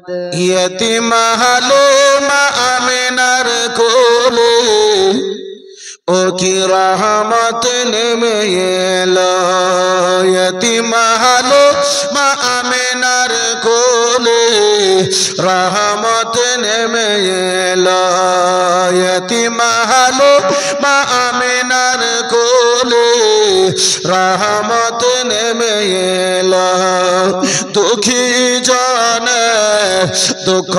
यतीम हालिमा आमिनार कोले ओ की रहमत नेमे एलो यतीम हालिमा आमिनार कोले रहमत नेमे एलो यतीम हालिमा आमिनार कोले रहमत नेमे एलो दुखी जाने दुख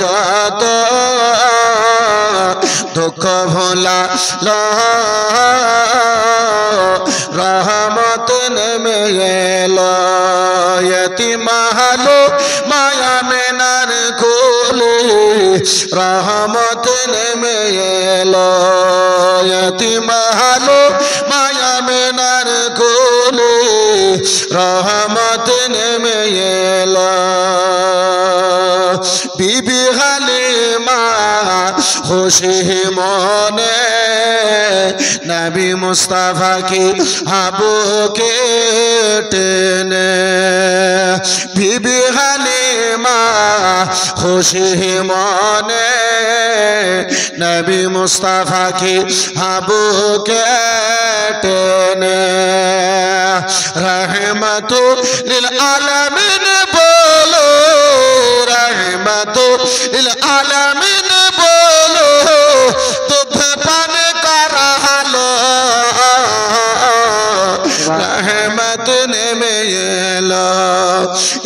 जात दुख भोला रहमत नेमे एलो यतीम हालिमा आमिनार कोले रहमत नेमे एलो यतीम हालिमा आमिनार कोले रहमत नेमे एलो बीबी हालिमा खुशी मने नबी मुस्तफा की हाबुके टेने बीबी हालिमा खुशी मने नबी मुस्तफा की हाबुके टेने रहमतुल आलमीन बोलो रहमतुल आलमीन बोलो दूध पान करालो रहमत नेमे एलो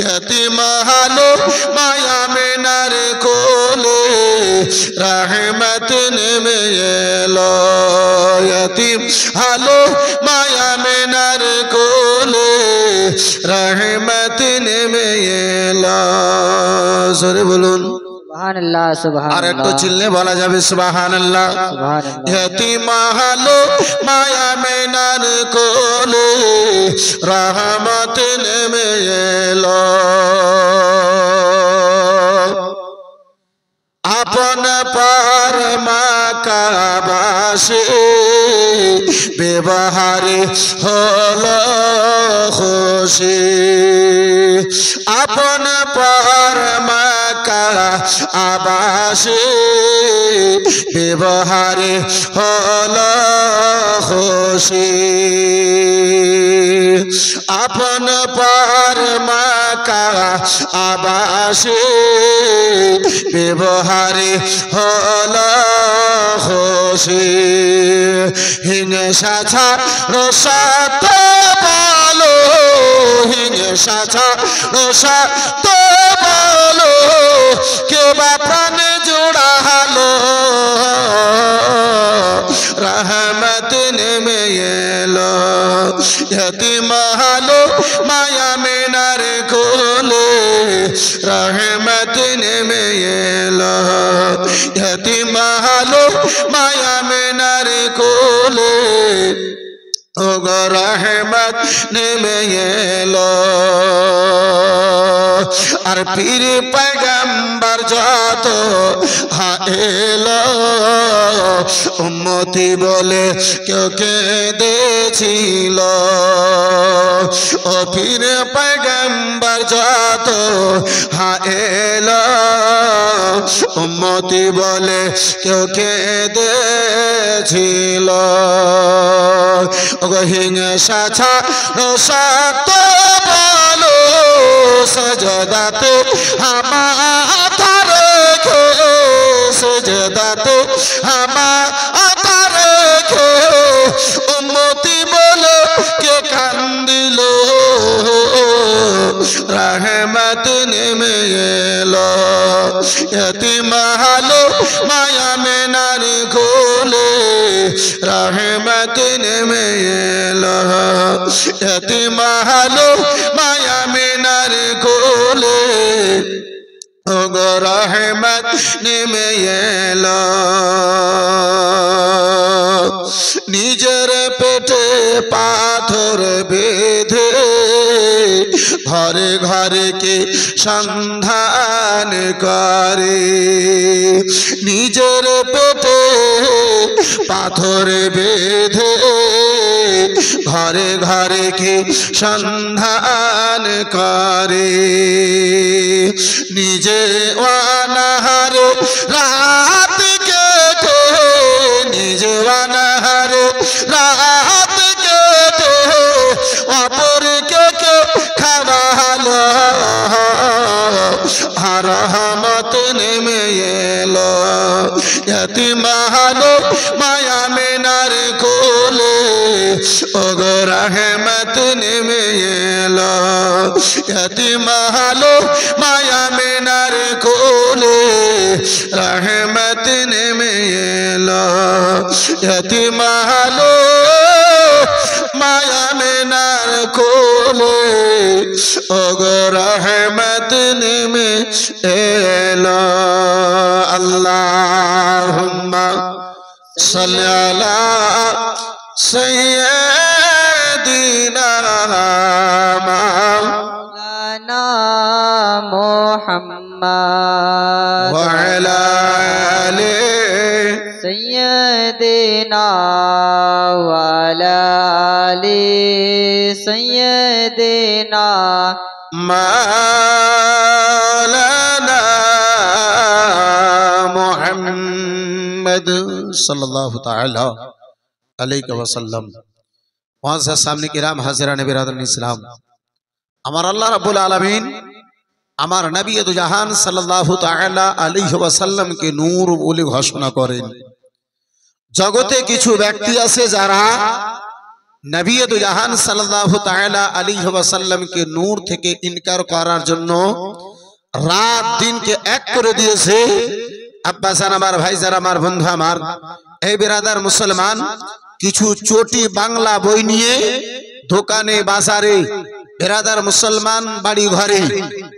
यतीम हालिमा आमिनार कोले रहमत नेमे एलो यतीम हालिमा आमिनार कोले रहमत नेमे एलो जोरे बोलुन सुबहानअल्लाह सुबहानअल्लाह और एक तो चिल्ले बोला जाबे सुबहानअल्लाह यतीम हालिमा आमिनार कोले रहमत नेमे एलो अपन पर मक्काबासी व्यवहारे हलो खुशी अपन पर मक्काबासी व्यवहारे हलो खुशी अपन पर मक्काबासी व्यवहारे हलो खुशी हिंसा छाड़ो सत्य बोलो हिंसा छाड़ो सत्य बोलो के प्राण जुड़ालो रहमत नेमे एलो यतीम हालिमा आमिनार कोले रहमत नेमे एलो यतीम हालिमा आमिनार कोले ओगो रहमत नेमे एलो और पीर पैगम्बर जातो हाँ एलो उम्मती बोले क्यों केंदे छिलो ओ पीर पैगम्बर जातो हाँ एलो उम्मती बोले क्यों केंदे छिलो हिंसा छाड़ो सत्य बोलो सजदाते माथा रेखे सजदाते माथा रेखे उम्मती बोलो के कांदिलो रहमत नेमे एलो यतीम हालिमा आमिनार कोले रहमत नेमे एलो यतीम हालिमा आमिनार कोले ओगो रहमत नेमे एलो निजेर पेटे पाथर बेधे घरे घरे के সন্ধান করে নিজের পেটে পাথর বেঁধে ঘরে ঘরে কি সন্ধান করে নিজে অনাহারে রাত কেটে নিজে অনাহারে রাত কেটে অপরকে কে খাওয়ালো আর রহমত নেমে এলো यतीमानो माया में नार कोले ओगो रहमत नेमे एलो यतीमानो माया में नार कोले रहमत नेमे एलो यतीमानो माया में नार कोले ओगो रहमत नेमे एलो अल्लाहुम्मा सल्ली अला सय्यदिना मौलाना मुहम्मद व अला आलि सय्यदिना व अला आलि सय्यदिना मौलाना मुहम्मद सल्लल्लाहु ताला अलैहि वसल्लम। मुअज़्ज़ज़ सामने किराम हाज़िरान बिरादरान इस्लाम, আমার আল্লাহ রাব্বুল আলামিন আমার নবী দু জাহান সাল্লাল্লাহু তাআলা আলাইহি ওয়াসাল্লাম কে নূর বলে ঘোষণা করেন। জগতে কিছু ব্যক্তি আছে যারা নবী দু জাহান সাল্লাল্লাহু তাআলা আলাইহি ওয়াসাল্লাম কে নূর থেকে ইনকার করার জন্য রাত দিনকে এক করে দিয়েছে। আব্বাসান আমার ভাইজান আমার বন্ধু আমার এই বিরাদার মুসলমান, কিছু চটি বাংলা বই নিয়ে দোকানে বাজারে বিরাদার মুসলমান বাড়ি ঘরে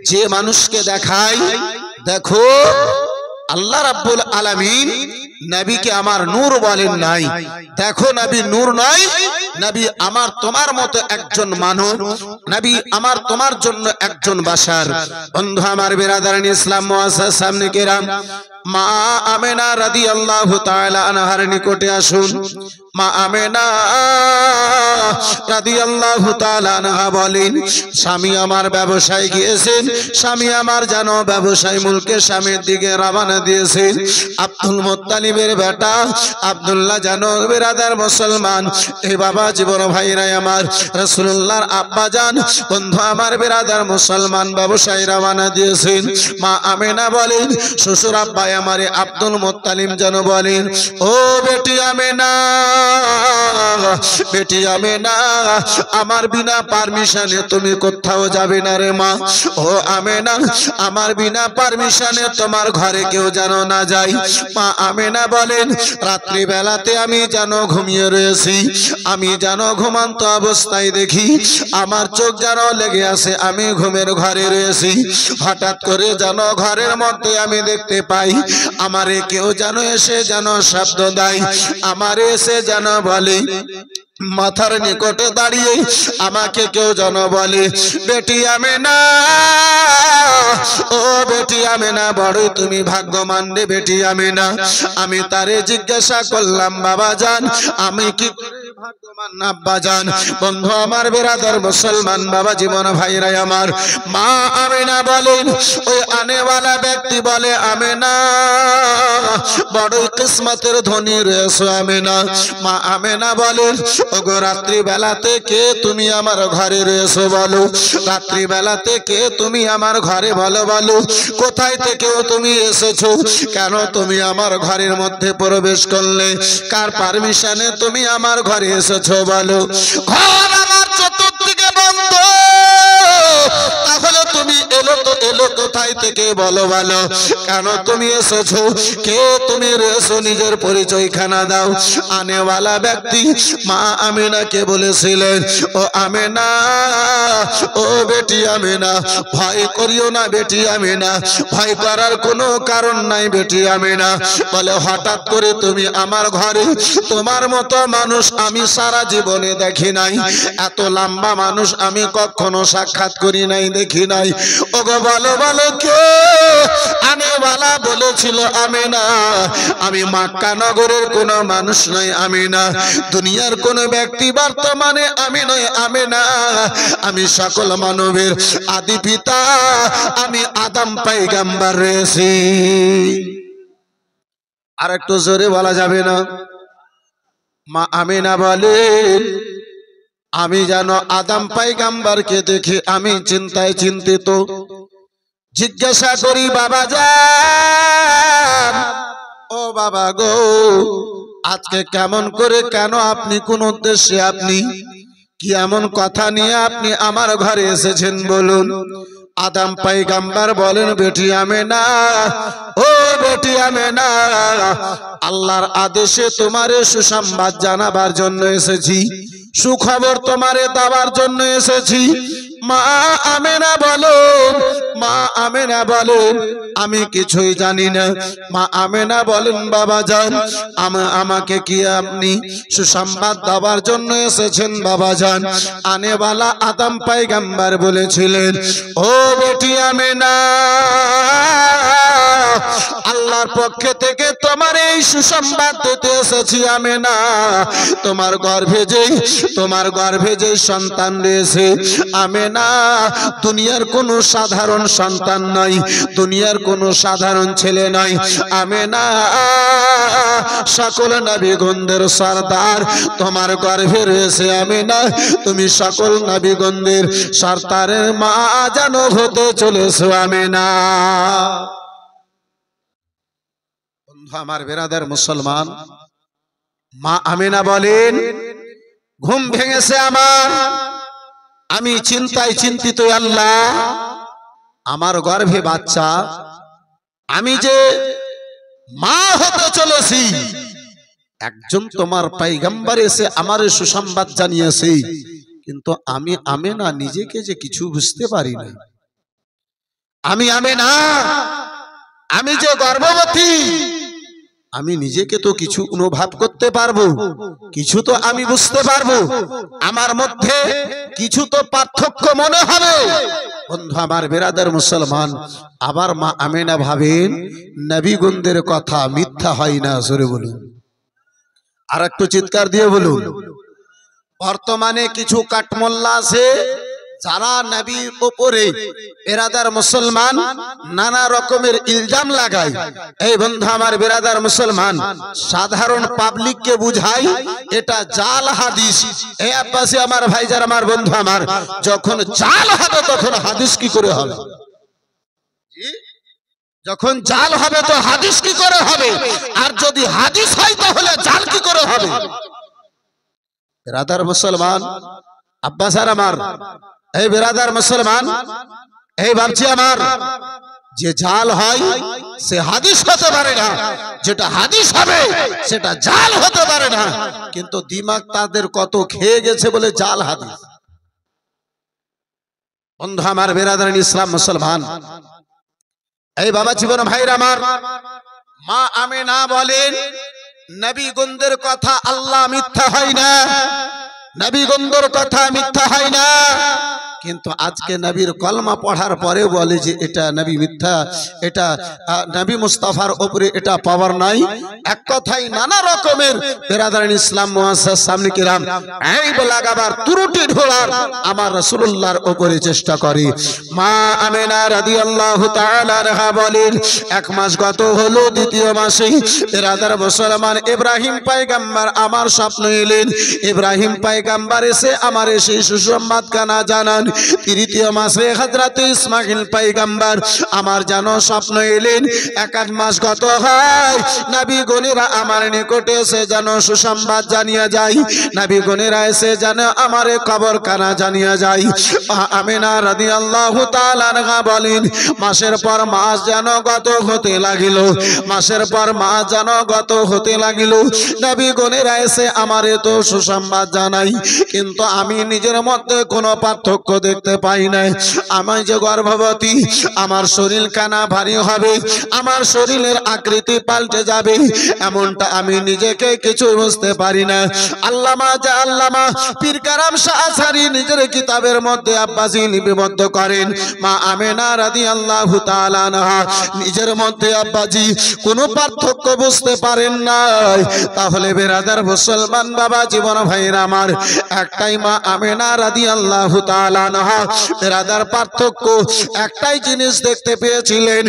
যে মানুষকে দেখায়, দেখো আল্লাহ রাব্বুল আলামিন নবীকে আমার নূর বলেন নাই, দেখো নবী নূর নয়, নবী আমার তোমার মতো একজন মানব, নবী আমার তোমার জন্য একজন বাশার। বন্ধু আমার বিরাদারান ইসলাম মুআজ্জাজ সামনে কেরাম, মা আমেনা রাদিয়াল্লাহু তাআলা আনহার নিকটে আসুন। মা আমেনা রাদিয়াল্লাহু তাআলা আনহা বলেন, স্বামী আমার ব্যবসায় গিয়েছেন, স্বামী আমার যেন ব্যবসায় মুলকে স্বামীর দিকে রওনা দিয়েছেন। আব্দুল মুত্তালিবের বেটা আব্দুল্লাহ যেন বিরাদার মুসলমান এই বাবা জীবন ভাইরা আমার রাসূলুল্লাহর আব্বা জান বন্ধু আমার বিরাদার মুসলমান ব্যবসায় রওনা দিয়েছেন। মা আমেনা বলেন, শ্বশুর আব্বা আমারে আব্দুল মুত্তালিব যেন বলেন, ও বেটি আমেনা, বেটি আমেনা, আমার বিনা পারমিশনে তুমি কোথাও যাবে না রে মা। ও আমেনা, আমার বিনা পারমিশনে তোমার ঘরে কেউ যেন না যায়। মা আমেনা বলেন, রাত্রি বেলাতে আমি যেন ঘুমিয়ে রয়েছি, আমি যেন ঘুমন্ত অবস্থায় দেখি আমার চোখ যেন লেগে আছে, আমি ঘুমের ঘরে রয়েছি। হঠাৎ করে যেন ঘরের মধ্যে আমি দেখতে পাই আমারে কেউ যেন এসে যেন শব্দ দেয়, আমারে এসে যেন বলে, মাথার নিকটে দাঁড়িয়ে আমাকে কেউ যেন বলে, বেটি আমেনা, ও বেটি আমেনা, বড়ই তুমি ভাগ্যবান রে বেটি আমেনা। আমি তারে জিজ্ঞাসা করলাম, বাবা জান আমি কি ভাগ্যবান আব্বা জান? বন্ধু আমার বিরাদার মুসলমান বাবা জীবন ভাইরা আমার, মা আমেনা বলেন, ওই আনেওয়ালা ব্যক্তি বলে, আমেনা বড়ই কিসমতের ধনী রয়েছে আমেনা। মা আমেনা বলেন, ওগো রাত্রি বেলাতে কে তুমি আমার ঘরে রয়েছো বলো, রাত্রি বেলাতে কে তুমি আমার ঘরে বলো, বলো কোথায় থেকে তুমি এসেছো, কেন তুমি আমার ঘরের মধ্যে প্রবেশ করলে, কার পারমিশনে তুমি আমার ঘরে এসেছো বলো। ঘর আমার চতুর্দিকে বন্ধ, তাহলে তুমি এলো তো এলো কোথা কোথায় থেকে বলো বলো, কেন তুমি এসেছো, কে তুমি রয়েছো, নিজের পরিচয়খানা দাও। আনেওয়ালা ব্যক্তি মা আমিনাকে বলেছিলেন, ও আমিনা, ও বেটি আমিনা, ভয় করিও না বেটি আমিনা, ভয় করার কোনো কারণ নাই বেটি আমিনা। বলে হঠাৎ করে তুমি আমার ঘরে, তোমার মতো মানুষ আমি সারা জীবনে দেখি নাই, এত লম্বা মানুষ আমি কখনো সাক্ষাৎ করি নাই, দেখি নাই। ওগো বলো বলো কে? আনেওয়ালা বলেছিল আমিনা, আমি মক্কা নগরের কোন মানুষ নই আমিনা, দুনিয়ার কোন ব্যক্তি বর্তমানে আমি নই আমিনা, আমি সকল মানবের আদি পিতা, আমি আদম পয়গম্বর রয়েছি। আর একটু জোরে বলা যাবে না? মা আমিনা বলেন, আমি যেন আদম পয়গম্বরকে দেখে আমি চিন্তায় চিন্তিত। জিজ্ঞাসা করি বাবা যান, ও বাবা গো, আজকে কেমন করে, কেন আপনি কোন উদ্দেশ্যে, আপনি কি এমন কথা নিয়ে আপনি আমার ঘরে এসেছেন বলুন। আদম পয়গম্বর বলেন, বেটি আমিনা, ও বেটি আমিনা, আল্লাহর আদেশে তোমারে সুসংবাদ জানাবার জন্য এসেছি, সুখবর তোমারে দেওয়ার জন্য এসেছি। মা আমিনা বলেন, মা আমিনা বলেন, আমি কিছুই জানি না। মা আমিনা বলেন, বাবা যান, আমাকে কি আপনি সুসংবাদ দেওয়ার জন্য এসেছেন বাবা যান? আনেওয়ালা আদম পয়গম্বর বলেছিলেন, ও বেটি আমিনা, আল্লাহর পক্ষে থেকে তোমার এই সুসংবাদ দিতে এসেছি আমিনা। তোমার গর্ভে যে সন্তান রয়েছে আমিনা, দুনিয়ার কোনো সাধারণ সন্তান নয়, দুনিয়ার কোনো সাধারণ ছেলে নয় আমিনা, সকল নবীগণদের সরদার তোমার গর্ভে রয়েছে আমিনা, তুমি সকল নবীগণদের সরদারের মা যেন হতে চলেছো আমিনা। বন্ধু আমার, বেরাদার মুসলমান, মা আমিনা বলেন, ঘুম ভেঙেছে আমার, আমি চিন্তায় চিন্তিত, আল্লাহ আমার গর্ভে বাচ্চা, আমি যে মা হতে চলেছি, একজন তোমার পয়গম্বর এসে আমার সুসংবাদ জানিয়েছে, কিন্তু আমি আমিনা নিজেকে যে কিছু বুঝতে পারি না। আমি আমিনা, আমি যে গর্ভবতী, আমি নিজেকে তো কিছু অনুভব করতে পারবো, কিছু তো আমি বুঝতে পারবো, আমার মধ্যে কিছু তো পার্থক্য মনে হবে। বন্ধু আমার, বেরাদার মুসলমান, আবার মা আমিনা ভাবেন, নবীগণদের কথা মিথ্যা হয় না, জোরে বলুন, আর একটু চিৎকার দিয়ে বলুন। বর্তমানে কিছু কাঠমোল্লা আছে যারা নবীর উপরে, বেরাদার মুসলমান, নানা রকমের ইলজাম লাগায়। এই বন্ধু আমার, বেরাদার মুসলমান, সাধারণ পাবলিককে বুঝাই এটা জাল হাদিস। এই আব্বাসী আমার ভাইজান, আমার বন্ধু আমার, যখন জাল হবে তখন হাদিস কি করে হবে? যখন জাল হবে তো হাদিস কি করে হবে? আর যদি হাদিস হয় তাহলে জাল কি করে হবে? বেরাদার মুসলমান, আব্বাস আর আমার, এই বেরাদার মুসলমান, এই ভাবছি আমার, যে জাল হয় সে হাদিস হতে পারে না, যেটা হাদিস হবে সেটা জাল হতে পারে না। কিন্তু দিমাগ তাদের কত খেয়ে গেছে বলে জাল হাদিস। বন্ধু আমার, বেরাদার ইসলাম মুসলমান, এই বাবা জীবন ভাইরা আমার, মা আমিনা বলেন, নবীগণদের কথা আল্লাহ মিথ্যা হয় না, নবীগণদের কথা মিথ্যা হয় না। কিন্তু আজকে নবীর কলমা পড়ার পরে বলে যে এটা নবী মিথ্যা, এটা নবী মুস্তাফার উপরে এটা পাওয়ার নাই। এক কথাই নানা রকমের বেরাদারান ইসলাম মুআসসাস সামনে কিরাম এই বলাগাবার ত্রুটি ঢোলার আমার রাসূলুল্লাহর উপরে চেষ্টা করে। মা আমিনা রাদিয়াল্লাহু তাআলা আনহা বলেন, এক মাস গত হলো, দ্বিতীয় মাসে বেরাদার মুসলমান ইব্রাহিম পয়গম্বর আমার স্বপ্ন এলেন। ইব্রাহিম পয়গম্বর এসে আমার সেই সুসংবাদ কানা জানান, তৃতীয় মাসে হযরত ইসমাঈল পয়গম্বর আমার যেন স্বপ্ন এলেন। 1 মাস গত হয়, নবী গণেরা আমার নিকটে এসে যেন সুসংবাদ জানিয়ে যায়, নবী গণেরা এসে যেন আমার কবরখানা জানিয়ে যায়। আমিনা রাদিয়াল্লাহু তাআলা আনহা বলেন, মাসের পর মাস যেন গত হতে লাগিল, মাসের পর মাস যেন গত হতে লাগিল। নবী গণেরা এসে আমারে তো সুসংবাদ জানাই, কিন্তু আমি নিজের মধ্যে কোনো পার্থক্য দেখতে পাই না। আমি যে গর্ভবতী, আমার শরীর কানা ভারী হবে, আমার শরীরের আকৃতি পাল্টে যাবে, এমনটা আমি নিজেকে কিছু বুঝতে পারি না। আল্লামা পীর কারাম শাহ আশারী নিজের কিতাবের মধ্যে আব্বাজি লিপিবদ্ধ করেন, মা আমেনা রাদিয়াল্লাহু তাআলা আনহা নিজের মধ্যে আব্বাজি কোনো পার্থক্য বুঝতে পারেন না। তাহলে বেরাদার মুসলমান বাবা জীবন ভাইরা আমার, একটাই মা আমেনা রাদিয়াল্লাহু তাআলা আনহা বেরাদার পার্থক্য একটাই জিনিস দেখতে পেয়েছিলেন।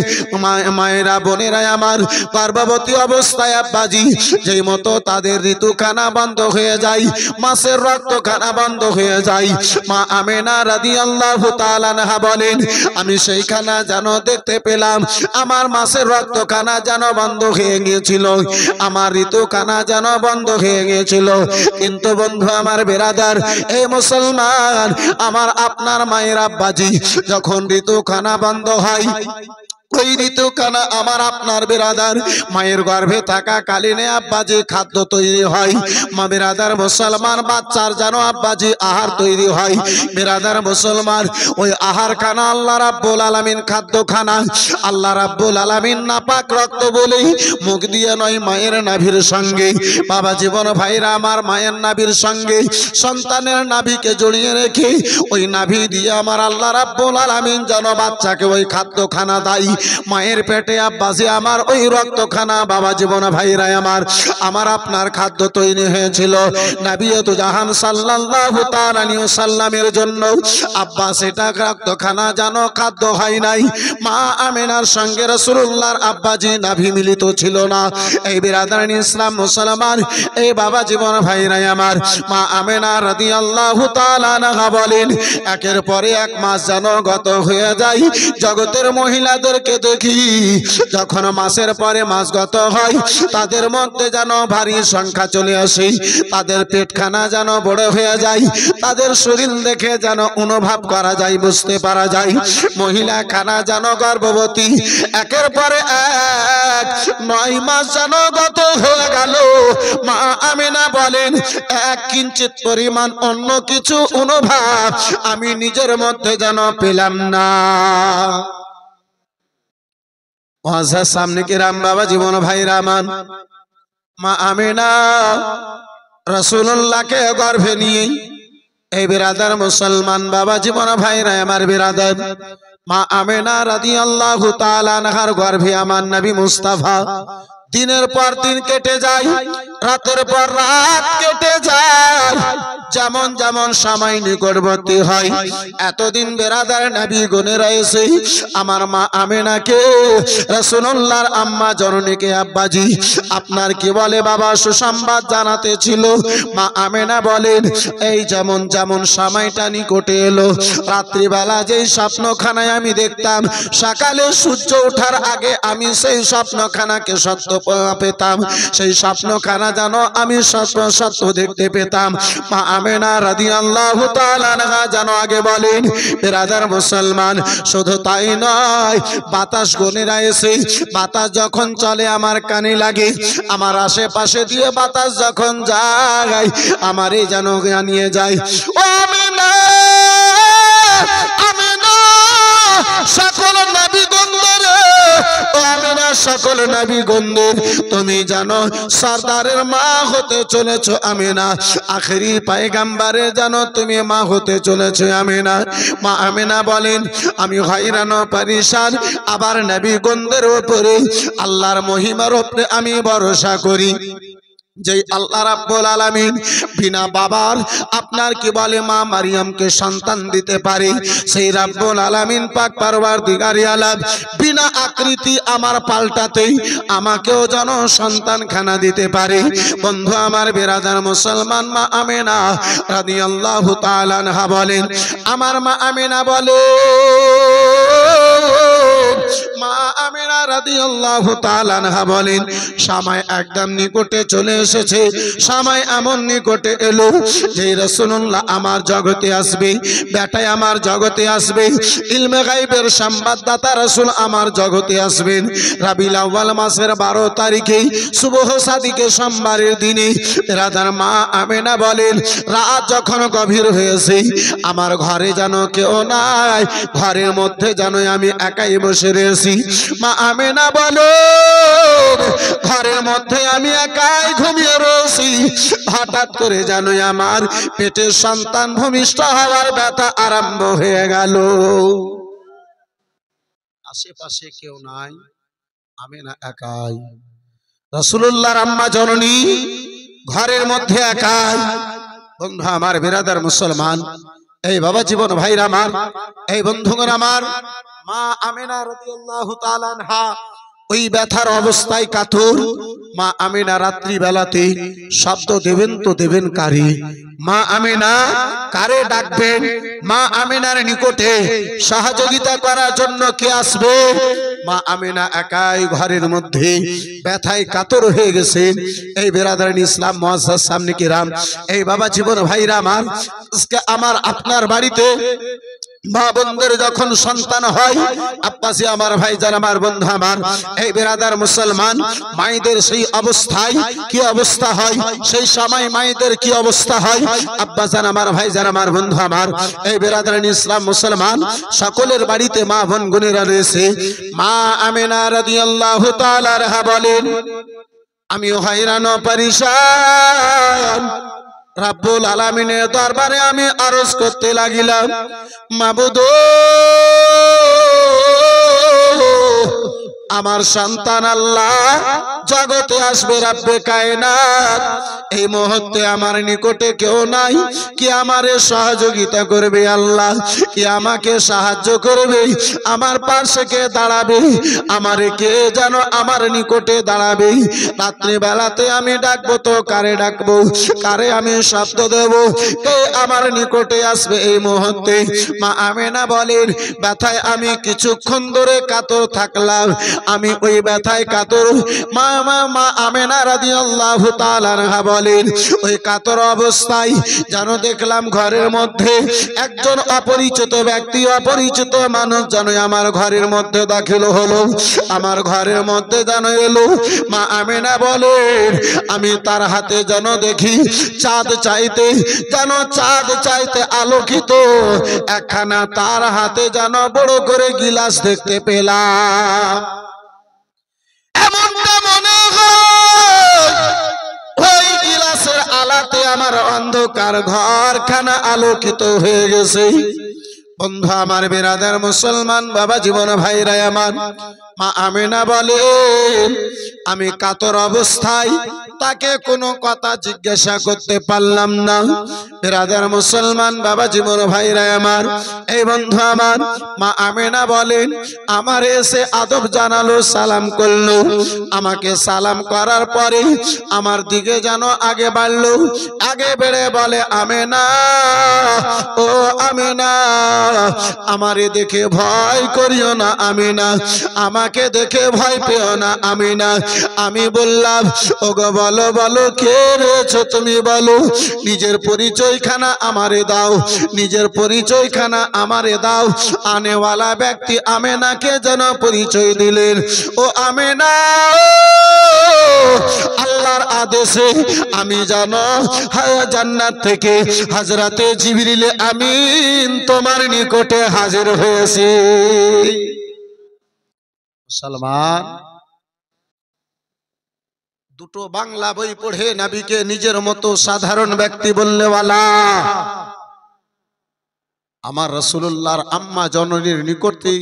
মায়েরা বোনেরা আমার, গর্ভবতী অবস্থায় আব্বাজি যেই মতো তাদের ঋতুখানা বন্ধ হয়ে যায়, মাসের রক্তখানা বন্ধ হয়ে যায়, মা আমেনা রাদিয়াল্লাহু তাআলা আনহা বলেন, আমি সেইখানা যেন দেখতে পেলাম, আমার মাসের রক্তখানা যেন বন্ধ হয়ে গিয়েছিল, আমার ঋতুখানা যেন বন্ধ হয়ে গিয়েছিল। কিন্তু বন্ধু আমার বেরাদার, এই মুসলমান আমার, আপনার মায়ের আব্বাজি যখন ঋতুখানা বন্ধ হয়, ওই ঋতুখানা আমার আপনার বেরাদার মায়ের গর্ভে থাকা কালীনে আব্বাজি খাদ্য তৈরি হয়। মা বেরাদার মুসলমান, বাচ্চার যেন আব্বাজি আহার তৈরি হয়। বেরাদার মুসলমান, ওই আহার খানা আল্লাহ রাব্বুল আলামিন খাদ্য খানা, আল্লাহ রাব্বুল আলামিন নাপাক রক্ত বলেই মুখ দিয়ে নয়, মায়ের নাভির সঙ্গে, বাবা জীবন ভাইরা আমার, মায়ের নাভির সঙ্গে সন্তানের নাভিকে জড়িয়ে রেখে ওই নাভি দিয়ে আমার আল্লাহ রাব্বুল আলামিন যেন বাচ্চাকে ওই খাদ্য খানা দেয়। মায়ের পেটে আব্বাজি আমার ওই রক্তখানা, বাবা জীবন ভাইরা আমার আপনার খাদ্য তৈরি হয়েছিল নবিয়্যত জাহান সাল্লাল্লাহু তাআলা আলাইহি ওয়াসাল্লামের জন্য। আব্বাস এটা রক্তখানা যেন খাদ্য হয় নাই। মা আমিনার সঙ্গে রাসূলুল্লাহর আব্বাজি নাভি মিলিত ছিল না। এই বিরাদারানি ইসলাম মুসলমান, এই বাবা জীবন ভাইরা আমার, মা আমিনা রাদিয়াল্লাহু তাআলা আনহা বলেন, একের পরে এক মাস যেন গত হয়ে যায়। জগতের মহিলাদেরকে দেখি যখন মাসের পরে মাস গত হয়, তাদের মধ্যে যেন ভারী সংখ্যা চলে আসে, তাদের পেটখানা যেন বড় হয়ে যায়, তাদের শরীর দেখে যেন অনুভব করা যায়, বুঝতে পারা যায় মহিলা খানা যেন গর্ভবতী। একের পরে এক 9 মাস যেন গত হয়ে গেল। মা আমিনা বলেন, এক কিঞ্চিত পরিমাণ অন্য কিছু অনুভব আমি নিজের মধ্যে যেন পেলাম না। সামনে কি রাম বাবা জীবন ভাই রামান, মা আমিনা রাসূলুল্লাহকে গর্ভে নিয়ে, এই বিরাদার মুসলমান বাবা জীবন ভাইরা আমার বিরাদার, মা আমিনা রাদিয়াল্লাহু তাআলা আনহার গর্ভে আমার নবী মুস্তাফা দিনের পর দিন কেটে যায়, রাতের পর রাত কেটে যায়, যেমন যেমন সময় নিকটবর্তী হয়, এতদিন বেরাদার নবী গুণেরা এসে আমার মা আমিনাকে, রাসূলুল্লাহর আম্মা জননীকে আব্বাজি আপনার কি বলে বাবা সুসংবাদ জানাতে ছিল। মা আমিনা বলেন, এই যেমন যেমন সময়টা নিকটে এলো, রাত্রিবেলা যেই স্বপ্নখানায় আমি দেখতাম, সকালে সূর্য ওঠার আগে আমি সেই স্বপ্নখানাকে সত্য পেতাম, সেই স্বপ্নখানা যেন আমি সত্য দেখতে পেতাম। মা আমিনা রাদিয়াল্লাহু তাআলা আনহা যেন আগে বলেন, বিরাদার মুসলমান, শুধু তাই নয়, বাতাস গণেরা এসে বাতাস যখন চলে আমার কানে লাগে, আমার আশেপাশে দিয়ে বাতাস যখন যায় আমার এই যেন নিয়ে যায়। ও আমিনা, আমিনা সকল নবী গন্ধরে, ও আমিনা সকল নবী গন্ধের তুমি জানো সরদারের মা হতে চলেছো আমিনা, আখেরি পয়গম্বরের জানো তুমি মা হতে চলেছো আমিনা। মা আমিনা বলেন, আমি হয়রান পরেশান, আবার নবী গন্ধের উপরে আল্লাহর মহিমার উপরে আমি ভরসা করি। যে আল্লাহ রাব্বুল আলামিন বিনা বাবার আপনার কি বলে মা মারিয়ামকে সন্তান দিতে পারে, সেই রাব্বুল আলামিন পাক পরওয়ারদিগারে আলম বিনা আকৃতি আমার পাল্টাতেই আমাকেও যেন সন্তান খানা দিতে পারে। বন্ধু আমার বেরাদার মুসলমান, মা আমেনা রাদিয়াল্লাহু তাআলা আনহা বলেন, আমার মা আমেনা বলে, মা আমেনা রাদিয়াল্লাহু তাআলা আনহা বলেন, সময় একদম নিকটে চলে এসেছে। সময় এমন নিকটে এলো যে রাসূলুল্লাহ আমার জগতে আসবে, বেটায় আমার জগতে আসবে, ইলমে গায়বের সংবাদদাতা রাসূল আমার জগতে আসবেন। রাবিউল আউয়াল মাসের 12 তারিখে সুবহ সাদিকে সোমবারের দিনে রাধার মা আমেনা বলেন, রাত যখন গভীর হয়েছে আমার ঘরে যেন কেউ নাই, ঘরের মধ্যে যেন আমি একাই বসে রয়েছি। মা আমেনা বলো, ঘরের মধ্যে আমি একাই ঘুমিয়ে রয়েছি, হঠাৎ করে যেন আমার পেটের সন্তান ভূমিষ্ঠ হওয়ার ব্যথা আরম্ভ হয়ে গেল। আশেপাশে কেউ নাই, আমেনা একাই। রাসূলুল্লাহর আম্মা জননী ঘরের মধ্যে একাই। বন্ধু আমার বিরাদার মুসলমান, এই বাবা জীবন ভাইরা আমার, এই বন্ধুগণ আমার, মা আমেনা রাদিয়াল্লাহু তাআলা আনহা ওই ব্যথার অবস্থায় কাতর। মা আমেনা রাত্রি বেলাতে শব্দ দেবেন তো দেবেন কারে? মা আমেনা কারে ডাকবেন? মা আমেনার নিকটে সহযোগিতা করার জন্য কে আসবে? মা আমেনা একাই ঘরের মধ্যে ব্যথায় কাতর হয়ে গেছেন। এই বেরাদারান ইসলাম মুআজ্জাজ সামনে কিরাম, এই বাবা জীবন ভাইরা আমার, আজকে আমার আপনার বাড়িতে মা বোনদের যখন সন্তান হয়, আব্বাসী আমার ভাইজান আমার বন্ধু আমার, এই বেরাদার মুসলমান, মায়েদের সেই অবস্থায় কি অবস্থা হয়, সেই সময় মায়েদের কি অবস্থা হয়, আব্বাজান আমার ভাইজান আমার বন্ধু আমার, এই বেরাদারান ইসলাম মুসলমান, সকলের বাড়িতে মা বোন গুণেরা রয়েছে। মা আমেনা রাদিয়াল্লাহু তাআলা আনহা বলেন, আমিও হয়রান ও পরেশান, রাব্বুল আলামিনের দরবারে আমি আরজ করতে লাগিলাম, মাবুদ আমার সন্তান আল্লাহ জগতে আসবে, রাব্বে কায়নাত, এই মুহূর্তে আমার নিকটে কেউ নাই, কি আমারে সহযোগিতা করবে আল্লাহ, কি আমাকে সাহায্য করবে, আমার পাশে কে দাঁড়াবে, আমারে কে যেন আমার নিকটে দাঁড়াবে। রাত্রি বেলাতে আমি ডাকবো তো কারে ডাকবো, কারে আমি শব্দ দেব, কে আমার নিকটে আসবে এই মুহূর্তে? মা আমেনা বলেন, ব্যথায় আমি কিছুক্ষণ ধরে কাতর থাকলাম, আমি ওই ব্যথায় কাতর। মা আমেনা রাদিয়াল্লাহু তাআলা আনহা বলেন, ওই কাতর অবস্থায় যেন দেখলাম ঘরের মধ্যে একজন অপরিচিত ব্যক্তি, অপরিচিত মানুষ যেন আমার ঘরের মধ্যে দাখিল হলো, আমার ঘরের মধ্যে যেন এলো। মা আমেনা বলেন, আমি তার হাতে যেন দেখি চাঁদ চাইতে, যেন চাঁদ চাইতে আলোকিত একখানা তার হাতে যেন বড় করে গিলাস দেখতে পেলাম। এমনটা মনে হয় ওই গিলাসের আলাতে আমার অন্ধকার ঘরখানা আলোকিত হয়ে গেছে। বন্ধু আমার বেরাদার মুসলমান, বাবা জীবন ভাইরা আমার, মা আমেনা বলেন, আমি কাতর অবস্থায় তাকে কোনো কথা জিজ্ঞাসা করতে পারলাম না। বেরাদার মুসলমান, বাবা জীবন ভাইরা আমার, এই বন্ধু আমার, মা আমেনা বলেন, আমার এসে আদব জানালো, সালাম করলো, আমাকে সালাম করার পরে আমার দিকে যেন আগে বাড়লো, আগে বেড়ে বলে, আমেনা, ও আমেনা, আমারে দেখে ভয় করিও না আমেনা, আমাকে দেখে ভয় পেও না আমেনা। আমি বললাম, ওগো বলো বলো, কে রয়েছো তুমি, বলো, নিজের পরিচয়খানা আমারে দাও, নিজের পরিচয়খানা আমারে দাও। আনেওয়ালা ব্যক্তি আমেনাকে যেন পরিচয় দিলেন, ও আমেনা, আল্লাহর আদেশে আমি জানো জান্নাত থেকে হযরতে জিবরিল আমিন তোমার নিকটে হাজির হয়েছি। মুসলমান, দুটো বাংলা বই পড়ে নবীকে নিজের মতো সাধারণ ব্যক্তি বললেওয়ালা আমার রাসূলুল্লাহর আম্মা জননীর নিকটে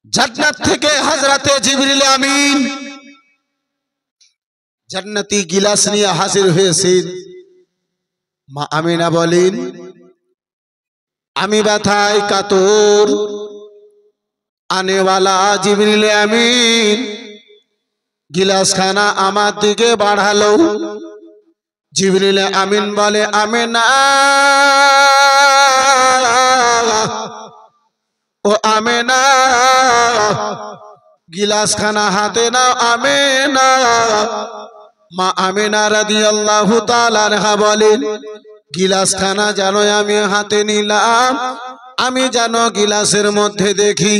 জান্নাত থেকে হযরতে জিবরিল আমিন জান্নাতি গিলাস নিয়ে হাজির হয়েছেন। মা আমিনা বলেন, আমি ব্যথায় কাতর, আনেওয়ালা জিবরিল আমিন গিলাসখানা আমার দিকে বাড়ালো। জিবরিল আমিন বলে, আমিনা ও আমিনা, গিলাসখানা হাতে নাও আমিনা। মা আমিনা রাদিয়াল্লাহু তাআলা আনহা বলেন, গিলাসখানা যেন আমি হাতে নিলাম, আমি যেন গিলাসের মধ্যে দেখি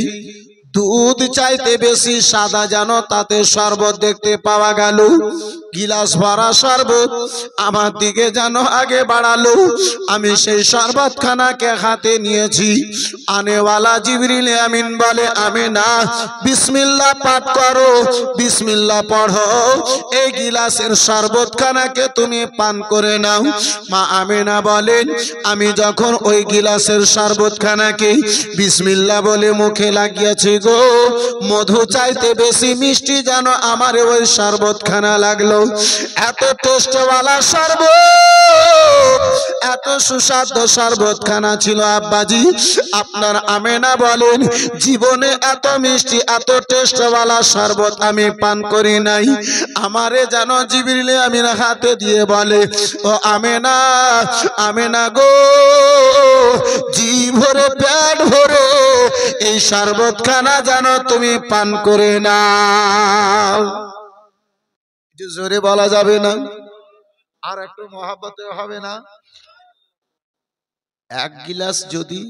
দুধ চাইতে বেশি সাদা, যেন তাতে শরবত দেখতে পাওয়া গেল। গিলাস ভরা শরবত আমার দিকে যেন আগে বাড়ালো। আমি সেই শরবতখানাকে হাতে নিয়েছি। আনেওয়ালা জিবরিল আমিন বলে, আমিনা বিসমিল্লাহ পাঠ করো, বিসমিল্লাহ পড়ো, এই গিলাসের শরবতখানাকে তুমি পান করে নাও। মা আমিনা বলেন, আমি যখন ওই গিলাসের শরবতখানাকে বিসমিল্লাহ বলে মুখে লাগিয়েছি গো, মধু চাইতে বেশি মিষ্টি যেন আমার ওই শরবতখানা লাগলো। এত টেস্টওয়ালা শরবত, এত সুস্বাদু শরবতখানা ছিল আব্বাজি। আপনার আমেনা বলেন, জীবনে এত মিষ্টি এত টেস্টওয়ালা শরবত আমি পান করি নাই। আমারে যেন জিবরিল আমিন হাতে দিয়ে বলে, ও আমেনা, আমেনা গো, জি ভরে পেট ভরে এই শরবতখানা যেন তুমি পান করে নাও। জোরে বলা যাবে না, আর একটু মহাব্বতে হবে না। এক গিলাস যদি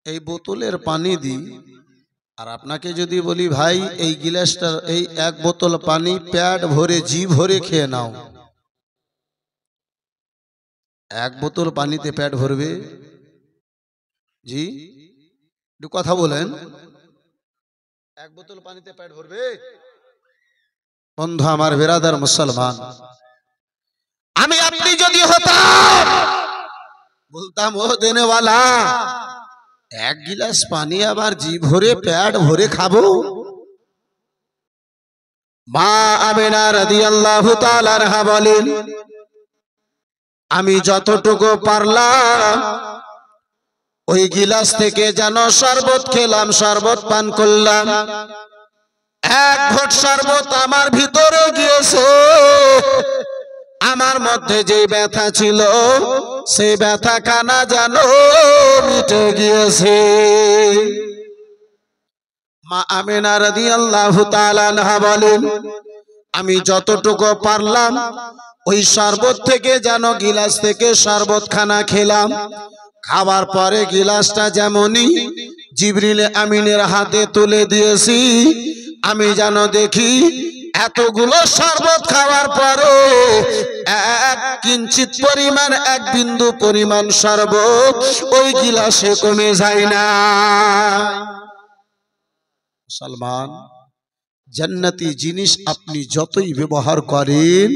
এই বোতলের পানি দিই, আর আপনাকে যদি বলি ভাই এই গিলাসটা, এই এক বোতল পানি পেট ভরে জি ভরে খেয়ে নাও, এক বোতল পানিতে পেট ভরবে? জি একটু কথা বলেন, এক বোতল পানিতে পেট ভরবে? বন্ধু আমার, বেরাদার মুসলমান, আমি আপনি যদি হতাম বলতাম, ও দেনেওয়ালা, এক গিলাস পানি আবার জি ভরে পেট ভরে খাবো? মা আমিনা রাদিয়াল্লাহু তাআলা আনহা বলেন, আমি যতটুকু পারলাম ওই গিলাস থেকে যেন শরবত খেলাম, শরবত পান করলাম। এক ঘট শরবত আমার ভিতরে গিয়েছে, আমার মধ্যে যে ব্যথা ছিল সেই ব্যথা খানা যেন মিটে গিয়েছে। মা আমিনা রাদিয়াল্লাহু তাআলা আনহা বলেন, আমি যতটুকু পারলাম ওই শরবত থেকে যেন গিলাস থেকে শরবত খানা খেলাম। খাবার পরে গিলাসটা যেমনই জিবরিল আমিনের হাতে তুলে দিয়েছি, আমি যেন দেখি এতগুলো শরবত খাওয়ার পরে এক কিঞ্চিত পরিমাণ, এক বিন্দু পরিমাণ শরবত ওই গিলাসে কমে যায় না। মুসলমান, জান্নাতি জিনিস আপনি যতই ব্যবহার করেন,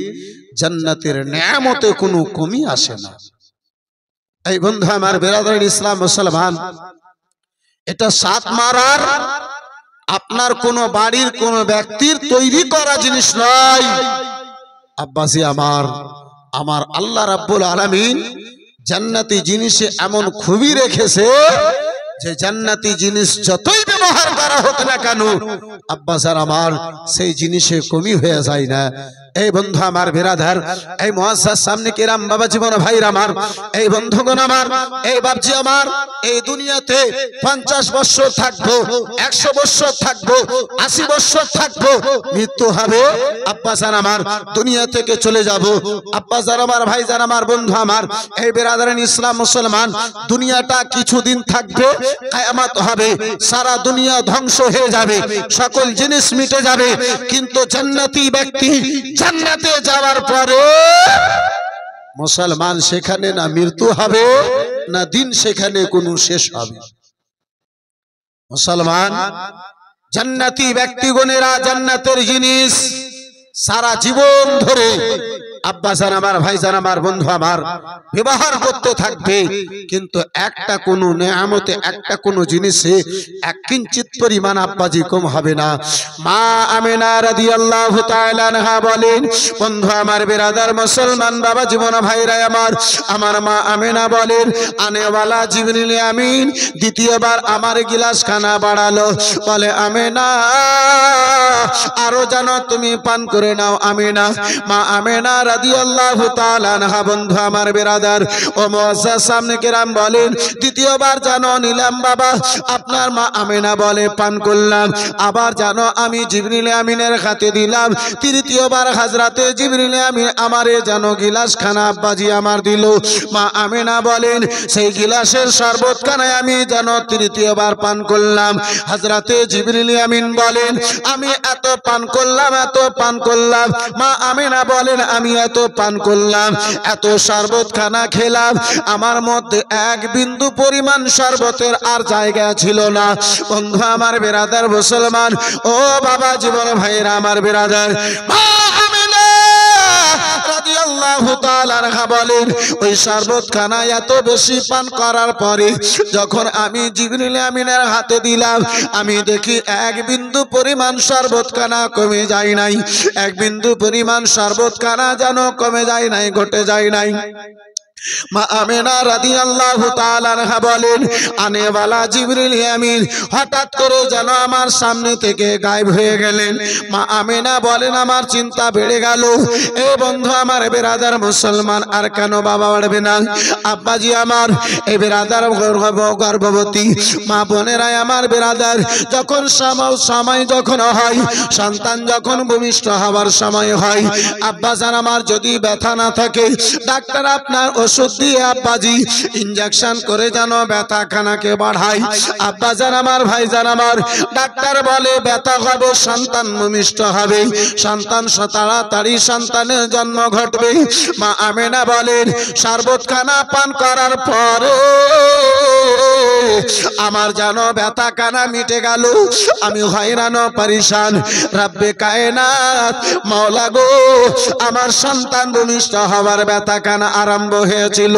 জান্নাতের নেয়ামতে কোনো কমি আসে না। এই বন্ধু আমার, বেরাদার ইসলাম মুসলমান, এটা সাত মারার আপনার কোন বাড়ির কোন ব্যক্তির তৈরি করা জিনিস নয়। আব্বাসী আমার, আমার আল্লাহ রাব্বুল আলামিন জান্নাতি জিনিসে এমন খুবই রেখেছে যে জান্নাতি জিনিস যতই ব্যবহার করা হোক না কেন আব্বাসার আমার, সেই জিনিসে কমি হয়ে যায় না। এই বন্ধু আমার, বেরাদার, এই মুআজ্জাজ সামনে কিরাম বাবা জীবন ভাইরা আমার, এই বন্ধুগণ আমার, এই বাপজি আমার, এই দুনিয়াতে 50 বছর থাকবো, 100 বছর থাকবো, 80 বছর থাকবো, মৃত্যু হবে। আব্বাসার আমার, দুনিয়া থেকে চলে যাব। আব্বাসার আমার, ভাইজান আমার, বন্ধু আমার, এই বেরাদারান ইসলাম মুসলমান, দুনিয়াটা কিছুদিন থাকবে, কিয়ামত হবে, সারা দুনিয়া ধ্বংস হয়ে যাবে, সকল জিনিস মিটে যাবে, কিন্তু জান্নাতি ব্যক্তি জান্নাতে যাওয়ার পরে মুসলমান, সেখানে না মৃত্যু হবে না দিন সেখানে কোনো শেষ হবে। মুসলমান, জান্নাতি ব্যক্তিগণেরা জান্নাতের জিনিস সারা জীবন ধরে আব্বাজান আমার, ভাইজান আমার, বন্ধু আমার, ব্যবহার করতে থাকবে, কিন্তু একটা কোনো নেয়ামতে, একটা কোনো জিনিসে এক কিঞ্চিত পরিমাণ আব্বাজি কম হবে না। মা আমিনা রাদিয়াল্লাহু তাআলা আনহা বলেন, বন্ধু আমার, বিরাদার মুসলমান বাবা জীবন ভাইরা আমার মা আমিনা বলেন, আনেওয়ালা জিবরিল আমিন দ্বিতীয়বার আমার গিলাস খানা বাড়ালো, বলে আমিনা আরো জানো তুমি পান করে নাও আমিনা। মা আমিনা রাদিয়াল্লাহু তাআলা আনহা, বন্ধু আমার বিরাদার ও মুআজ্জাজ সামনে কেরাম বলেন, দ্বিতীয়বার জানো নিলাম বাবা। আপনার মা আমিনা বলে পান করলাম, আবার জানো আমি জিবরিল আমিনের হাতে দিলাম, তৃতীয়বার হযরতে জিবরিল আমিন আমারে জানো গিলাস খানা আব্বাজি আমার দিল। মা আমিনা বলেন, সেই গিলাসের শরবত খানায় আমি জানো তৃতীয়বার পান করলাম। হযরতে জিবরিল আমিন বলেন, আমি এত পান করলাম, এত পান করলাম। মা আমিনা বলেন, আমি এত পান করলাম, এত শরবত খানা খেলাম, আমার মধ্যে এক বিন্দু পরিমাণ শরবতের আর জায়গা ছিল না। বন্ধু আমার বিরাদার মুসলমান ও বাবা জীবন ভাইরা আমার বিরাদার, মা আমিনা রাদিয়াল্লাহু তাআলা আনহা বলেন, ওই শরবত খানা এত বেশি পান করার পরে যখন আমি জিবরিল আমিনের হাতে দিলাম, আমি দেখি এক বিন্দু পরিমাণ শরবত খানা কমে যায় নাই, এক বিন্দু পরিমাণ শরবত খানা যেন কমে যায় নাই, ঘটে যায় নাই। মা আমিনা রাদিয়াল্লাহু তাআলা আনহা বলেন, আনেওয়ালা জিবরিল আমিন হঠাৎ করে যেন আমার সামনে থেকে গায়েব হয়ে গেলেন। মা আমিনা বলেন, আমার চিন্তা বেড়ে গেল। এ বন্ধু আমার বিরাদার মুসলমান, আর কেন বাবা বাড়বে না? আব্বাজি আমার, এ বিরাদার গর্ভবতী মা বোনেরা আমার বিরাদার, যখন সময় যখন হয়, সন্তান যখন ভূমিষ্ঠ হওয়ার সময় হয়, আব্বাজান আমার যদি ব্যথা না থাকে, ডাক্তার আপনার ওষুধ দিয়ে আব্বাজি ইনজেকশন করে যেন ব্যথা খানাকে বাড়ায়। আব্বাজান আমার, ভাইজান আমার, ডাক্তার বলে ব্যথা হবে, সন্তান ভূমিষ্ঠ হবে, সন্তান তাড়াতাড়ি সন্তানের জন্ম ঘটবে। মা আমিনা বলেন, শরবত খানা পান করার পরে আমার যেন ব্যথা কানা মিটে গেল, আমি হয়রান পরেশান। রব্বে কায়নাত মাওলা গো, আমার সন্তান ভূমিষ্ঠ হওয়ার ব্যথা কানা আরম্ভ হয়েছিল,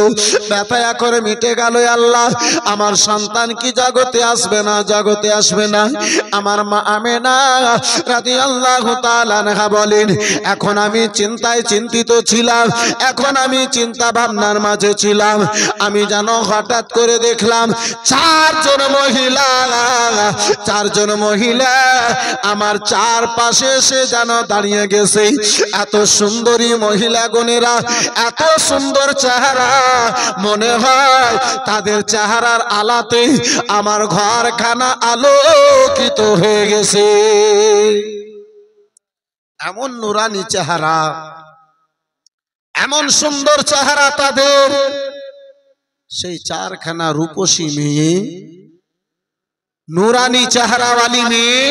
ব্যথা করে মিটে গেল। আল্লাহ, আমার সন্তান কি জগতে আসবে না? জগতে আসবে না। আমার মা আমিনা রাদিয়াল্লাহু তাআলা আনহা বলেন, এখন আমি চিন্তায় চিন্তিত ছিলাম, এখন আমি চিন্তা ভাবনার মাঝে ছিলাম। আমি যেন হঠাৎ করে দেখলাম চারজন মহিলা আমার চারপাশে এসে যেন দাঁড়িয়ে গেছে। এত সুন্দরী মহিলা গণেরা, এত সুন্দর চেহারা, মনে হয় তাদের চেহারার আলাতে আমার ঘরখানা আলোকিত হয়ে গেছে। এমন নুরানি চেহারা, এমন সুন্দর চেহারা তাদের। সেই চারখানা রূপসী মেয়ে, নুরানি চেহারাওয়ালি মেয়ে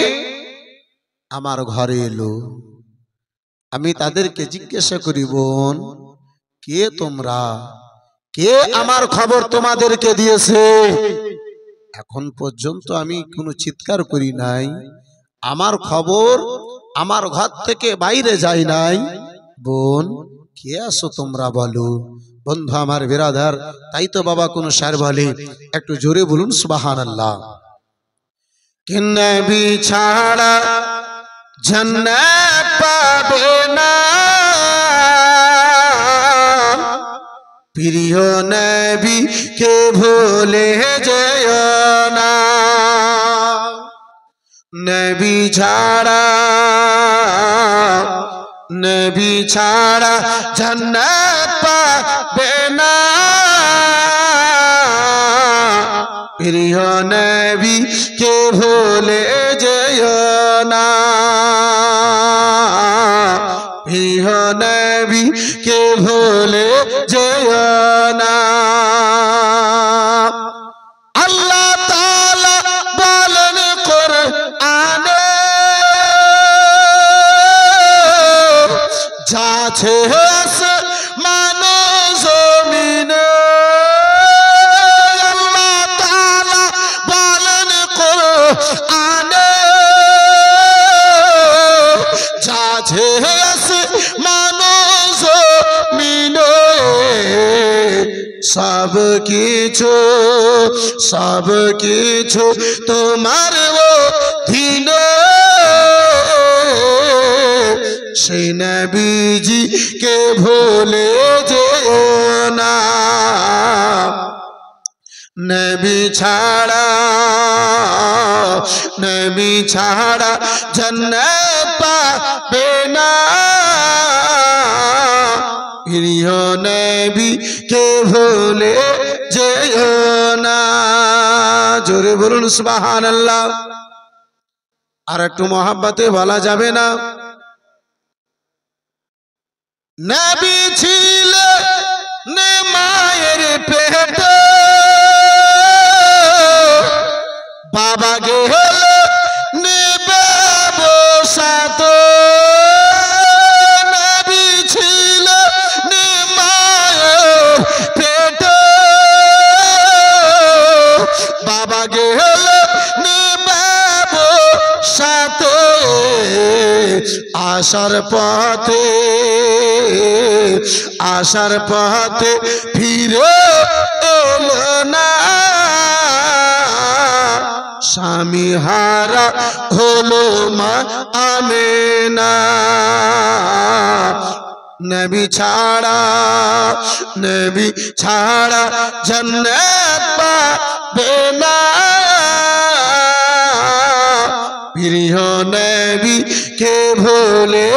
আমার ঘরে এলো। আমি তাদেরকে জিজ্ঞাসা করি, বোন কে তোমরা? কে আমার খবর তোমাদেরকে দিয়েছে? এখন পর্যন্ত আমি কোনো চিৎকার করি নাই, আমার খবর আমার ঘর থেকে বাইরে যায় নাই। বোন কে আসো তোমরা, বলো। বন্ধু আমার বিরাদার, তাই তো বাবা কোন শায়ের বলে, একটু জোরে বলুন সুবহানাল্লাহ। কে নবী ছাড়া জান্নাত পাবে না, প্রিয় নবী কে ভুলে যেও না, নবী ছাড়া জান্নাত পাবে না, প্রিয় নবী কে ভুলে যেও না, প্রিয় নবী কে ভুলে যেও না। আল্লাহ তাআলা বলেন কোরআনে, যাচ্ছে আসমানে জমিনে, আল্লাহ তাআলা বলেন কোরআনে, যাচ্ছে আসমানে সব কিছু তোমার অধীন সেই নবীজিকে ভুলে যেও না নবী ছাড়া জান্নাত পাবে না প্রিয় নবীকে ভুলে যেও না জোরে বলুন সুবহানাল্লাহ আর একটু মহব্বতে বলা যাবে না নবী ছিলেন মায়ের পেটে বাবা গেল ব্যবসাত নবী ছিলেন মায়ের পেটে বাবা গেল ব্যবসাত আসার পথে ফিরে এলো না স্বামী হারা হলো মা আমেনা নবী ছাড়া জান্নাত পাবে না প্রিয় নবীকে ভুলে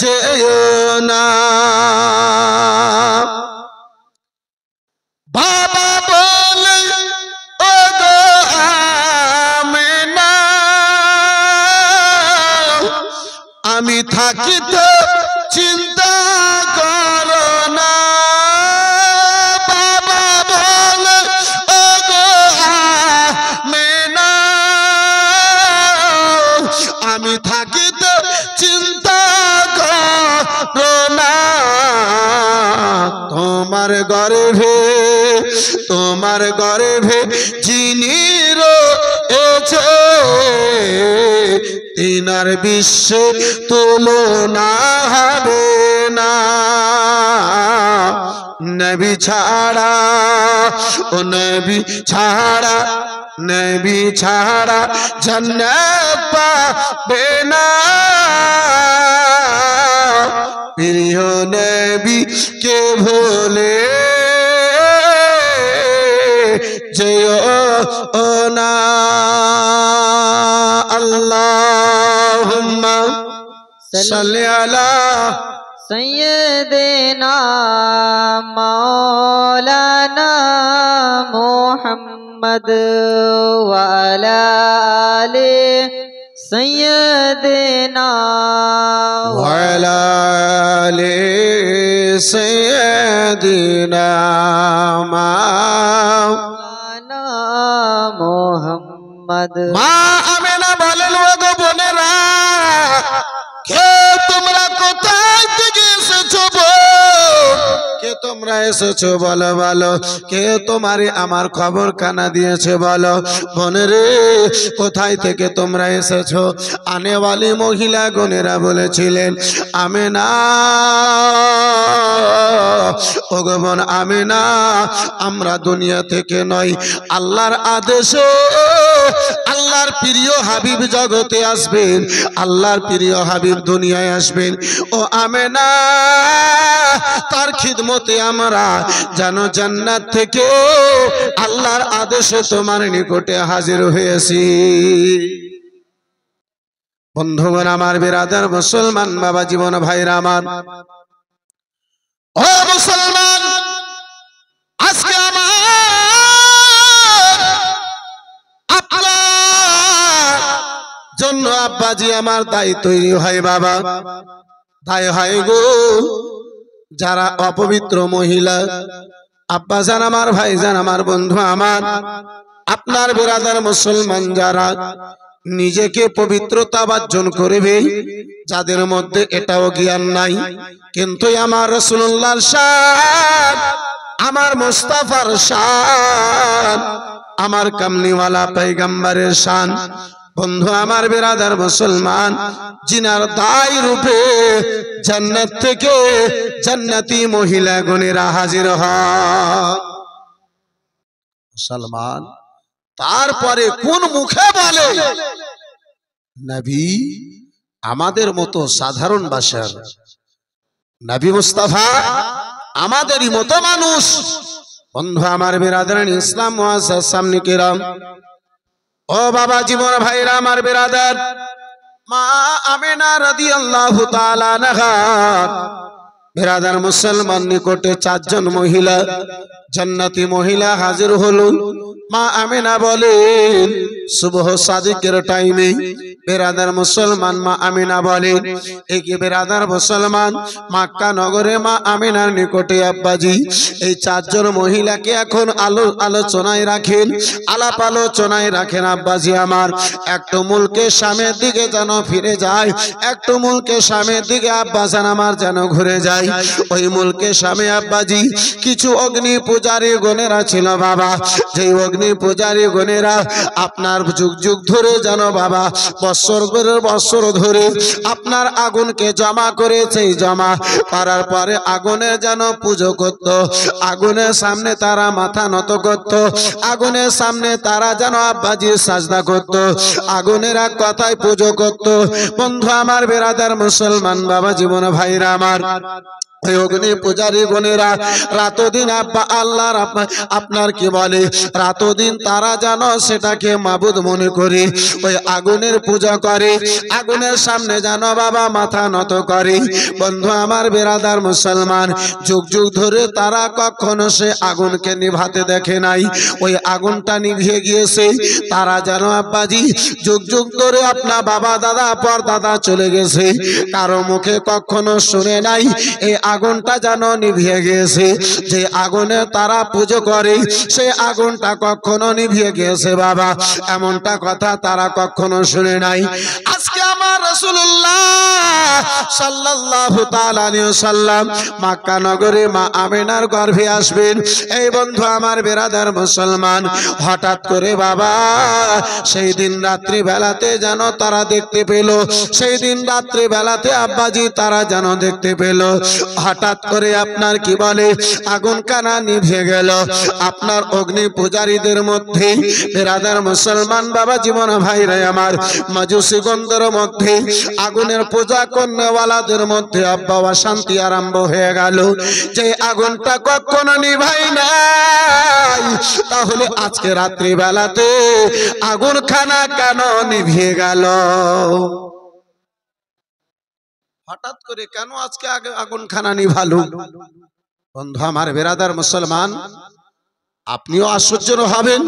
যেও না বাবা বলে ও গো আমেনা আমি থাকিতে চিন্তা করো না বাবা বলে ও গো আমেনা আমি থাকিতে চিন্তা করো না তোমার গর্ভে যিনি রয়েছে তিনার বিশ্বে তুলনা হবে না নবী ছাড়া জান্নাত পাবে না প্রিয় নবীকে ভুলে যেও না আল্লাহুম্মা সাল্লি আলা সৈয়দিনা মাওলানা মুহাম্মদ ওয়া আলা আলি সৈয়দিনা ওয়া আলা আলি সৈয়দিনা মাওলানা মুহাম্মদ মা আমেনা বলেন ও গো বোনেরা কে তোমরা কোথায় থেকে এসেছো কে তোমরা এসেছো বলো বলো কে তোমারে আমার খবর কানা দিয়েছে বলো বোনেরে কোথায় থেকে তোমরা এসেছো আনেওয়ালি মহিলা গনেরা বলেছিলেন আমেনা ও গো বোন আমেনা আমরা দুনিয়া থেকে নয় আল্লাহর আদেশে আল্লাহর প্রিয় হাবিব জগতে আসবেন আল্লাহর প্রিয় হাবিব দুনিয়ায় আসবেন ও আমেনা তার খিদমতে আমরা জানো জান্নাত থেকে আল্লাহর আদেশে তোমার নিকটে হাজির হয়েছি বন্ধুগণ আমার বিরাদার মুসলমান বাবা জীবন ভাইরা আমার ও মুসলমান আজকে আমার জন্য আব্বাজি আমার দায় তৈরি হয় বাবা দায় হয় গো যারা অপবিত্র মহিলা আব্বাজান আমার ভাইজান আমার বন্ধু আমার আপনার বিরাদার মুসলমান যারা নিজেকে পবিত্রতা বর্জন করবে যাদের মধ্যে এটাও জ্ঞান নাই কিন্তু আমার রাসূলুল্লাহর শান আমার মুস্তাফার শান আমার কামলিওয়ালা পয়গম্বরের শান বন্ধু আমার বিরাদার মুসলমান জিনার দায় রূপে জান্নাত থেকে জান্নাতি মহিলা গণেরা হাজির হয় মুসলমান তারপরে কোন মুখে বলে নবী আমাদের মতো সাধারণ বাশার, নবী মুস্তাফা আমাদেরই মতো মানুষ। বন্ধু আমার বিরাদারান ইসলাম মুআজ্জাজ সামনে কিরাম, ও বাবা জীবন ভাইরা আমার বিরাদার, মা আমিনা রাদিয়াল্লাহু তাআলা আনহা বিরাদার মুসলমান নিকটে চারজন মহিলা জান্নাতি মহিলা হাজির হলো। মা আমিনা বলেন সুবহ সাদিকের টাইমে বেরাদার মুসলমান মা আমিনা বলেন, একে বেরাদার মুসলমান মক্কা নগরে মা আমিনার নিকটে আব্বাজি এই চারজন মহিলাকে এখন আলোচনায় রাখেন, আলাপ আলোচনায় রাখেন। আব্বাজি আমার একটু মুলকে সামনের দিকে যেন ফিরে যায়, একটু মুলকে সামনের দিকে আব্বাজান আমার যেন ঘুরে যায়। ওই মুলকে সামনে আব্বাজি কিছু অগ্নি পূজারী গণেরা ছিল বাবা, যে অগ্নি পূজারী গণেরা আপনার যুগ যুগ ধরে যেন বাবা বছর ধরে আপনার আগুনকে জমা করেছে, জমা করার পরে আগুনে যেন পুজো করত, আগুনের সামনে তারা মাথা নত করত, আগুনের সামনে তারা যেন আব্বাজি সাজদা করত, আগুনের এক কথায় পুজো করত। বন্ধু আমার বেরাদার মুসলমান বাবা জীবন ভাইরা আমার, ওই অগ্নি পূজারী গণেরা রাতদিন আব্বা আল্লাহর আপনার কি বলে রাতদিন তারা জানো সেটাকে মাবুদ মনে করে ওই আগুনের পূজা করে, আগুনের সামনে জানো বাবা মাথা নত করে। বন্ধু আমার বেরাদার মুসলমান যুগ যুগ ধরে তারা কখনো সে আগুনকে নিভাতে দেখে নাই, ওই আগুনটা নিভিয়ে গিয়েছে। তারা জানো আব্বাজি যুগ যুগ ধরে আপনার বাবা দাদা পর দাদা চলে গেছে, কারো মুখে কখনো শুনে নাই এই আগুনটা যেন নিভিয়ে গিয়েছে। যে আগুনে তারা পুজো করে সেই আগুনটা কখনো নিভিয়ে গিয়েছে বাবা, এমনটা কথা তারা কখনো শুনে নাই। আজকে আমার রাসূলুল্লাহ সাল্লাল্লাহু তাআলা আলাইহি ওয়াসাল্লাম মক্কা নগরে মা আমিনার গর্ভে আসবেন। এই বন্ধু আমার বেরাদার মুসলমান হঠাৎ করে বাবা সেই দিন রাত্রি বেলাতে যেন তারা দেখতে পেল, সেই দিন রাত্রি বেলাতে আব্বাজি তারা যেন দেখতে পেল হঠাৎ করে আপনার কি বলে আগুন কানা নিভে গেল। আপনার অগ্নি পূজারীদের মধ্যে বেরাদার মুসলমান বাবা জীবন ভাইরা আমার মাজুসি গন্ধের মধ্যে আগুনের পূজা করনেওয়ালাদের মধ্যে আব্বা অশান্তি আরম্ভ হয়ে গেল। যে আগুনটা কখনো নিভাই নাই, তাহলে আজকে রাত্রি বেলাতে আগুন খানা কেন নিভিয়ে গেল? হঠাৎ করে কেন আজকে আগুন খানা নিভালো? বন্ধু আমার বেরাদার মুসলমান আপনিও আশ্চর্য হবেন।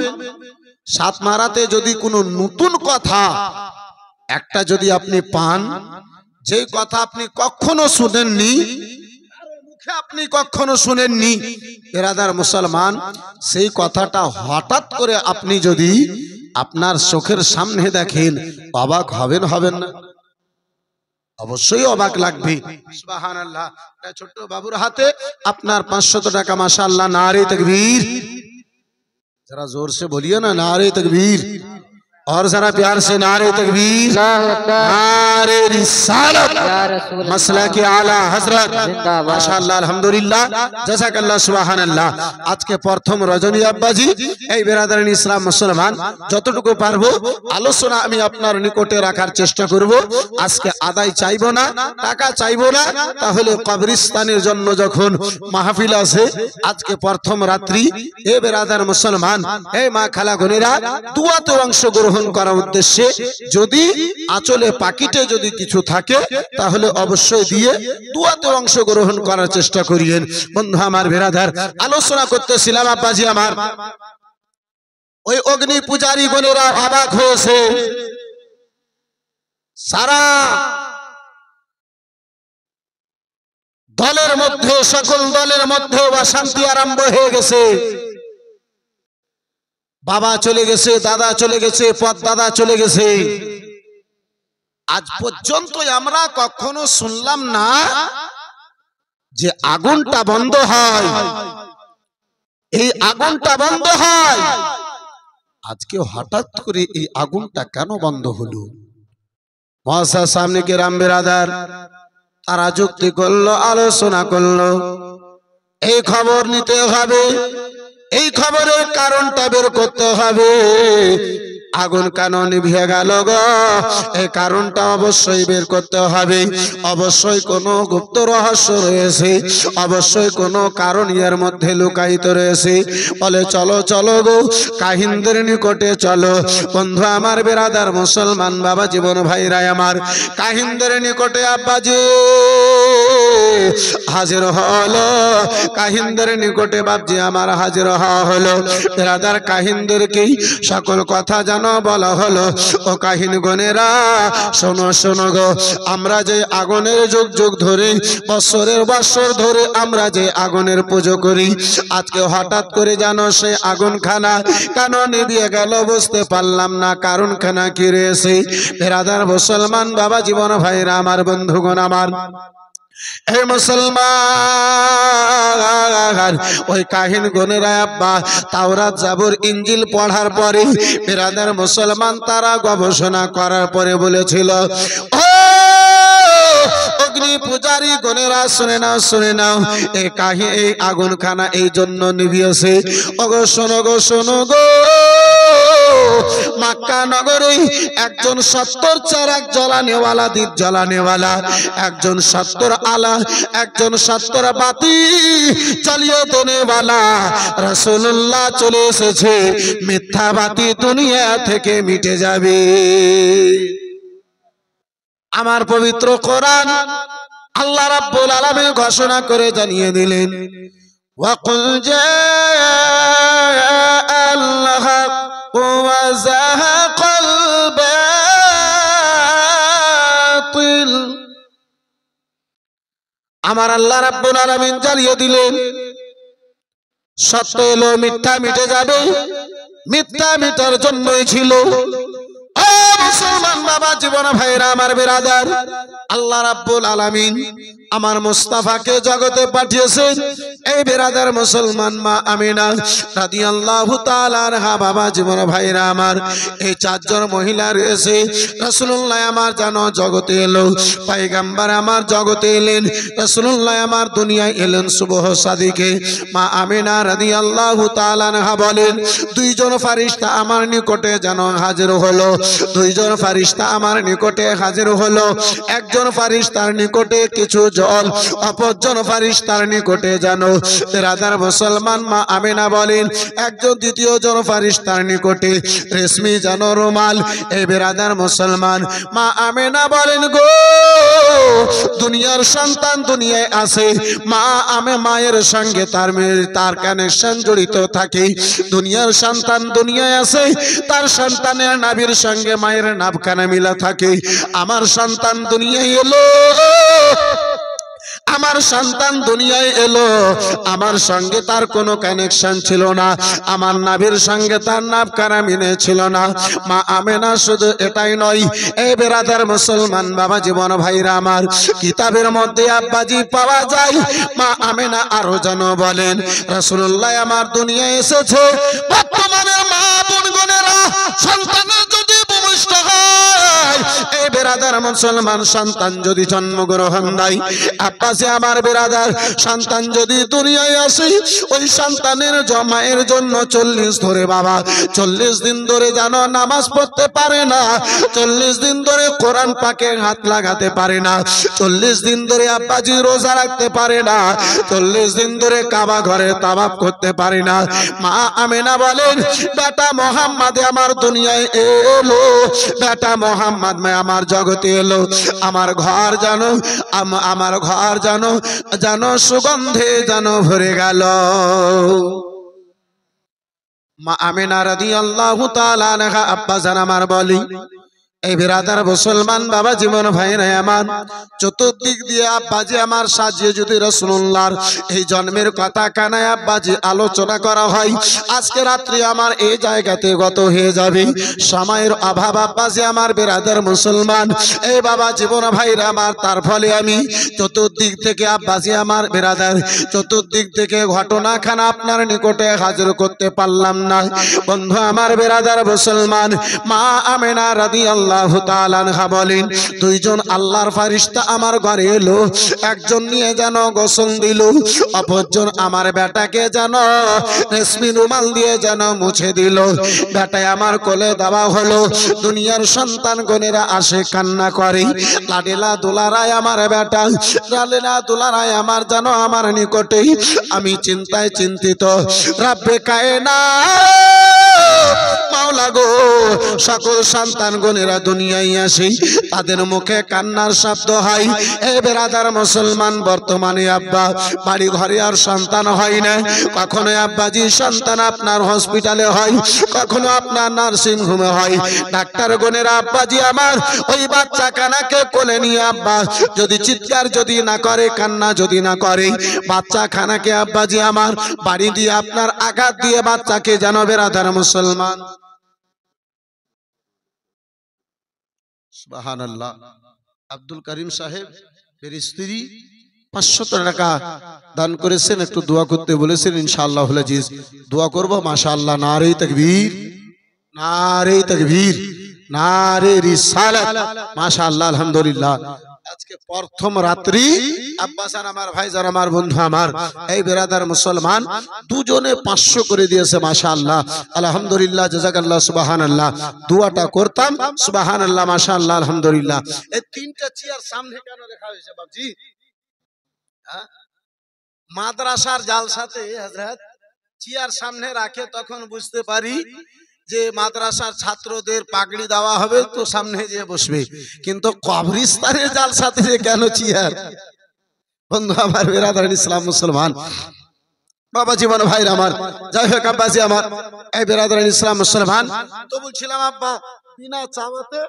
সাত মারাতে যদি কোনো নতুন কথা একটা যদি আপনি পান, যে কথা আপনি কখনো শুনেননি, মুখে আপনি কখনো শুনেননি বেরাদার মুসলমান, সেই কথাটা হঠাৎ করে আপনি যদি আপনার চোখের সামনে দেখেন অবাক হবেন, হবেন না? অবশ্যই অবাক লাগবে। সুবহানাল্লাহ। ছোট্ট বাবুর হাতে আপনার 500 টাকা মাশাআল্লাহ। নারে তাকবীর, जरा जोर से बोलिए ना नारे तकबीर, और जरा प्यार से नारे तकबीर, नारे रिसालत, मसला के आला हजरत माशाअल्लाह अल्हम्दुलिल्लाह জাযাকাল্লাহ সুবহানাল্লাহ। আজকে প্রথম রজনী আব্বাজি এই বেরাদারান ইসলাম মুসলমান যতটুকু পারবো আলোচনা আমি আপনার নিকটে রাখার চেষ্টা করব। আজকে আদায় চাইবো না, টাকা চাইবো না, তাহলে কবরস্থানের জন্য যখন মাহফিল আছে আজকে প্রথম রাত্রি এ বেরাদার মুসলমান এই মা খালা বোনেরা দুয়াতে অংশগ্রহণ করার উদ্দেশ্যে যদি আঁচলে পাকিটে যদি কিছু থাকে তাহলে অবশ্যই দিয়ে দুয়াতে অংশগ্রহণ করার চেষ্টা করিয়েন। বন্ধু আমার বেরাদার আলোচনা করতেছিলাম আব্বাজি আমার ওই অগ্নি পূজারী গণেরা অবাক হয়েছে। সারা দলের মধ্যে সকল দলের মধ্যে অশান্তি আরম্ভ হয়ে গেছে। বাবা চলে গেছে, দাদা চলে গেছে, পদ দাদা চলে গেছে। আজ পর্যন্ত আমরা কখনো শুনলাম না যে আগুনটা বন্ধ হয়, এই আগুনটা বন্ধ হয়। আজকে হঠাৎ করে এই আগুনটা কেন বন্ধ হলো? মহাশয় সামনে কে রাম বেরাদার তারা যুক্তি করলো, আলোচনা করলো। এই খবর নিতে হবে এই খবরের কারণটা বের করতে হবে। আগুন কেন নিভে গেল গো, এই কারণটা অবশ্যই বের করতে হবে। অবশ্যই কোনো গুপ্ত রহস্য রয়েছে, অবশ্যই কোনো কারণ এর মধ্যে লুকায়িত রয়েছে। বলে চলো চলো গো কাহিনদের নিকটে চলো। বন্ধু আমার, বেরাদার মুসলমান বাবা জীবন ভাইরা আমার, কাহিনদের নিকটে আব্বাজি হাজির হলো। কাহিনদের নিকটে বাপজি আমার হাজির হওয়া হলো। বেরাদার কাহিনদেরকেই সকল কথা জানো বলা হলো। ও কাহিন গনেরা শোনো শোনো গো, আমরা যে আগুনের যুগ যুগ ধরে বছরের বছর ধরে আমরা যে আগুনের পুজো করি, আজকে হঠাৎ করে জানো সে আগুনখানা কেন নিভিয়ে গেল বুঝতে পারলাম না। কারণখানা কি রয়েছে? বেরাদার মুসলমান বাবা জীবন ভাইরা আমার, বন্ধুগণ আমার, হে মুসলমান, ওই কাহিন গনেরা আব্বা তাওরাত জাবুর ইনজিল পড়ার পরে বেরাদার মুসলমান তারা গবেষণা করার পরে বলেছিল, ও অগ্নি পূজারী গনেরা শুনে নাও শুনে নাও, এই কাহিনী এই আগুনখানা এই জন্য নিভিয়েছে। ওগো শোনো গো শোনো গো, মক্কা নগরে একজন 70 চারাক জ্বালানেওয়ালা, দ্বীপ জ্বালানেওয়ালা, একজন 70 আলা, একজন 70 বাতি জ্বালিয়ে দেনেওয়ালা রাসূলুল্লাহ চলে এসেছে। মিথ্যা বাতি দুনিয়া থেকে মিটে যাবে। আমার পবিত্র কোরআন আল্লাহ রাব্বুল আলামিন ঘোষণা করে জানিয়ে দিলেন, ওয়াকুল জাআল হক ওয়া যাহাকাল বাতিল। আমার আল্লাহ রাব্বুল আলামিন জানিয়ে দিলেন, সত্য এলো, মিথ্যা মিটে যাবে। মিথ্যা মিটার জন্যই ছিল। ও মুসলমান বাবা জীবন ভাইরা আমার, বেরাদার, আল্লাহ রাব্বুল আলামিন আমার মুস্তাফাকে জগতে পাঠিয়েছেন। এই বেরাদার মুসলমান মা আমিনা রাদিয়াল্লাহু তাআলা আনহা বাবা জীবন ভাইরা আমার, এই 4 জন মহিলা রয়েছে। রাসূলুল্লাহ আমার জানো জগতে এলো, পয়গম্বর আমার জগতে এলেন, রাসূলুল্লাহ আমার দুনিয়ায় এলেন সুবহ সাদিকে। মা আমিনা রাদিয়াল্লাহু তাআলা আনহা বলেন, 2 জন ফেরেশতা আমার নিকটে জানো হাজির হলো। 2 জন ফেরেশতা আমার নিকটে হাজির হলো। একজন ফেরেশতার নিকটে কিছু জল, অপরজন ফেরেশতার নিকটে জানো বেরাদার মুসলমান মা আমিনা বলেন, একজন দ্বিতীয় জন ফেরেশতার নিকটে রেশমি জানো রুমাল। এই বেরাদার মুসলমান মা আমিনা বলেন, গো দুনিয়ার সন্তান দুনিয়ায় আসে, মা মায়ের সঙ্গে তার কানেকশন জড়িত থাকে। দুনিয়ার সন্তান দুনিয়ায় আসে, তার সন্তানের নাভির সঙ্গে মায়ের নাভখানা মিলা থাকে। আমার সন্তান দুনিয়ায় এলো, আমার সন্তান দুনিয়ায় এলো, আমার সঙ্গে তার কোনো কানেকশন ছিল না, আমার নাভির সঙ্গে তার নাভখানা মিলে ছিল না। মা আমেনা শুধু এটাই নয়, এই বেরাদার মুসলমান বাবা জীবন ভাইরা আমার, কিতাবের মধ্যে আব্বাজি পাওয়া যায়। মা আমেনা আরো যেন বলেন, রাসূলুল্লাহ আমার দুনিয়ায় এসেছে। বর্তমানে মা বোনগণেরা সন্তানের যদি ভূমিষ্ঠ হয়, এই বেরাদার মুসলমান সন্তান যদি জন্মগ্রহণ দেয়, আব্বাসে আমার বেরাদার সন্তান যদি দুনিয়ায় আসে, ওই সন্তানের মায়ের জন্য 40 ধরে বাবা 40 দিন ধরে জানো নামাজ পড়তে পারে না, 40 দিন ধরে কোরআন পাকে হাত লাগাতে পারে না, 40 দিন ধরে আব্বাজি রোজা রাখতে পারে না, 40 দিন ধরে কাবা ঘরে তাওয়াফ করতে পারে না। মা আমিনা বলেন, বেটা মোহাম্মদ আমার দুনিয়ায় এলো, বেটা মোহাম্মদ আমার জগতে এলো, আমার ঘর জানো, আমার ঘর জানো জানো সুগন্ধে জানো ভরে গেল। মা আমিনা রাদিয়াল্লাহু তাআলা আনহা আব্বা জান আমার বলি, এই বেরাদার মুসলমান বাবা জীবন ভাইরা আমার, চতুর্দিক দিয়ে আব্বাজি আমার সাজিয়ে যদি রাসূলুল্লাহর এই জন্মের কথা কানায় আব্বাজি আলোচনা করা হয়, আজকে রাত্রি আমার এই জায়গাতে গত হয়ে যাবে। সময়ের অভাব আব্বাজি আমার বেরাদার মুসলমান, এই বাবা জীবন ভাইরা আমার, তার ফলে আমি চতুর্দিক থেকে আব্বাজি আমার বেরাদার চতুর্দিক থেকে ঘটনাখানা আপনার নিকটে হাজির করতে পারলাম না। বন্ধু আমার বেরাদার মুসলমান, মা আমিনা রাদিয়াল্লাহু রাদিয়াল্লাহু তাআলা আনহা বলেন, দুইজন আল্লাহর ফেরেশতা আমার ঘরে এলো, একজন নিয়ে যেন গোসল দিল, অপরজন আমার বেটাকে যেন রেশমি রুমাল দিয়ে যেন মুছে দিল। বেটায় আমার কোলে দেওয়া হলো। দুনিয়ার সন্তান গনেরা আসে কান্না করে, লাডেলা দুলারায় আমার বেটা, লাডেলা দুলারায় আমার যেন আমার নিকটে। আমি চিন্তায় চিন্তিত, রাব্বে কায়নাত মাওলা গো, সকল সন্তান গনেরা দুনিয়ায় আসে, তাদের মুখে কান্নার শব্দ হয়। এ বেরাদার মুসলমান, বর্তমানে আব্বা বাড়ি ঘরে আর সন্তান হয় না। কখনো আব্বাজি সন্তান আপনার হসপিটালে হয়, কখনো আপনার নার্সিং হোমে হয়। ডাক্তার গনেরা আব্বাজি আমার ওই বাচ্চা কানাকে কোলে নিয়ে আব্বা যদি চিৎকার যদি না করে, কান্না যদি না করে, বাচ্চা খানাকে আব্বাজি আমার বাড়ি দিয়ে আপনার আঘাত দিয়ে বাচ্চাকে যেন বেরাদার মুসলমান। সুবহানাল্লাহ। আব্দুল করিম সাহেব এর স্ত্রী 500 টাকা দান করেছেন, একটু দোয়া করতে বলেছেন। ইনশাআল্লাহ আজিজ দোয়া করব। মাশাআল্লাহ, নারে তাকবীর, নারে তাকবীর, নারে রিসালাত। মাশাআল্লাহ, আলহামদুলিল্লাহ। আজকে প্রথম রাত্রি আব্বাসান আমার ভাইজান আমার বন্ধু আমার এই বেরাদার মুসলমান দুজনে 500 করে দিয়েছে। মাশাআল্লাহ, আলহামদুলিল্লাহ, জাযাকাল্লাহ, সুবহানাল্লাহ। দোয়াটা করতাম, সুবহানাল্লাহ, মাশাআল্লাহ, আলহামদুলিল্লাহ। এই তিনটা চেয়ার সামনে কেন রাখা হয়েছে বাবজি? মাদ্রাসার জালসাতে হযরত চেয়ার সামনে রাখে, তখন বুঝতে পারি যে মাদ্রাসার ছাত্রদের পাগড়ি দেওয়া হবে, তো সামনে যে বসবে। কিন্তু কবরস্থানের জালসাতে কেন চেয়ার? বন্ধু আমার, বেরাদার ইসলাম মুসলমান, বাবা জীবন ভাইরা আমার, যাই হোক আব্বাজি আমার এই বেরাদার ইসলাম মুসলমান, তো বলছিলাম আব্বা বিনা চাওয়াতে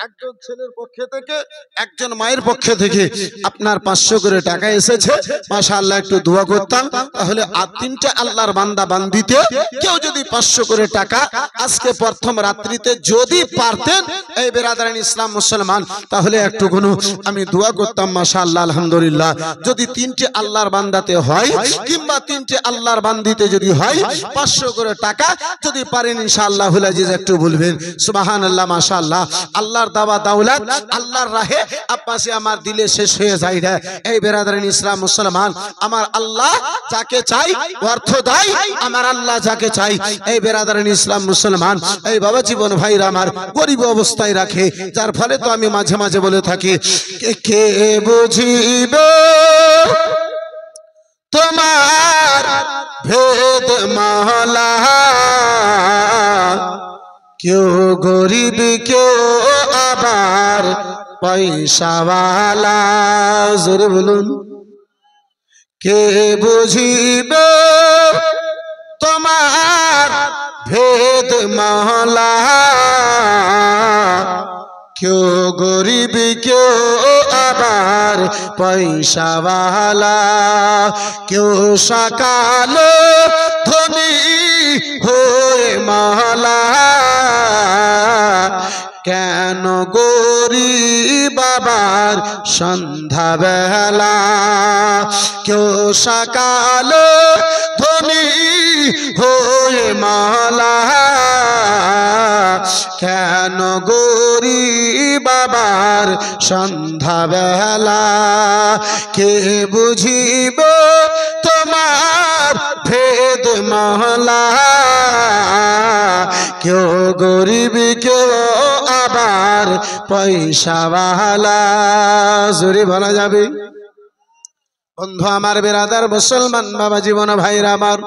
একজন ছেলের পক্ষে থেকে একজন মায়ের পক্ষে থেকে আপনার 500 করে টাকা এসেছে। মাশাআল্লাহ, একটু দোয়া করতাম, তাহলে আর তিনটা আল্লাহর বান্দা বান্দিতে কেউ যদি 500 করে টাকা আজকে প্রথম রাত্রিতে যদি পারতেন এই বেরাদারান ইসলাম মুসলমান, তাহলে একটু কোনো আমি দোয়া করতাম। মাশাআল্লাহ, আলহামদুলিল্লাহ। যদি তিনটে আল্লাহর বান্দাতে হয় কিংবা তিনটে আল্লাহর বান্দিতে যদি হয় 500 করে টাকা যদি পারেন ইনশাআল্লাহুল আজিজ একটু বলবেন সুবহানাল্লাহ। মাশাআল্লাহ, আল্লাহর দাওয়া দাওলাত আল্লাহর রাহে আব্বাসে আমার দিলে শেষ হয়ে যায় না। এই বেরাদারান ইসলাম মুসলমান, আমার আল্লাহ যাকে চাই অর্থ দেয়, আমার আল্লাহ যাকে চাই এই বেরাদারান ইসলাম মুসলমান এই বাবা জীবন ভাইরা আমার গরিব অবস্থায় রাখে, যার ফলে তো আমি মাঝে মাঝে বলে থাকি, কে বুঝিবে তোমার ভেদ মহলা, কেউ গরিব কেউ আবার পয়সাওয়ালা। জোরে বলুন, কে বুঝিবে তোমার ভেদ মহলা, কেউ গরিব কেউ আবার পয়সাওয়ালা, কেউ সকাল ধনী হয়ে মহলা, কেন গরিব বাবার সন্ধ্যা বেলা, কেউ সকাল ধনী হয়ে মহলা, কেন গরিব বাবার সন্ধ্যা বেলা, কে বুঝিব তোমার ভেদ মহলা, কেউ গরিব কেউ আবার পয়সাওয়ালা। জোরে বলা যাবে? বন্ধু আমার, বেরাদার মুসলমান, বাবা জীবন ভাইরা আমার,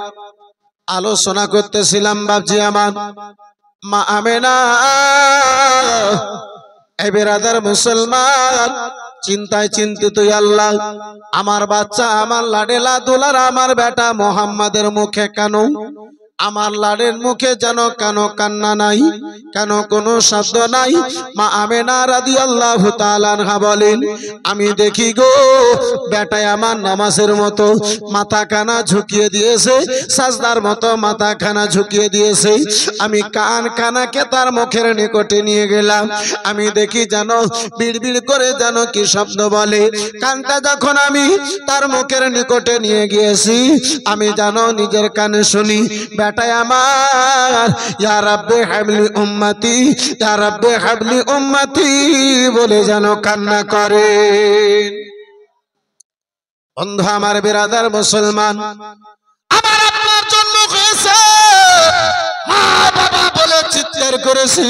আলোচনা করতেছিলাম বাবজি আমার মা আমেনা। এই বেরাদার মুসলমান, চিন্তায় চিন্তিত, আল্লাহ আমার বাচ্চা, আমার লাডেলা দুলার, আমার বেটা মোহাম্মদের মুখে কেন, আমার লাডের মুখে যেন কেন কান্না নাই, কেন কোনো শব্দ নাই। মা আমেনা রাদিয়াল্লাহু তাআলা আনহা বলেন, আমি দেখি গো বেটায় আমার নামাজের মতো মাথা খানা ঝুঁকিয়ে দিয়েছে, সাজদার মতো মাথা খানা ঝুঁকিয়ে দিয়েছে। আমি কান খানাকে তার মুখের নিকটে নিয়ে গেলাম, আমি দেখি যেন বিড়বিড় করে যেন কি শব্দ বলে। কানটা যখন আমি তার মুখের নিকটে নিয়ে গিয়েছি, আমি যেন নিজের কানে শুনি বিনাটাই আমার ইয়া রাব্বি হাবলি উম্মতি, ইয়া রাব্বি হাবলি উম্মতি বলে যেন কান্না করেন। বন্ধু আমার, বিরাদার মুসলমান, আমার আপনার জন্ম হয়েছে, মা বাবা বলে চিৎকার করেছি,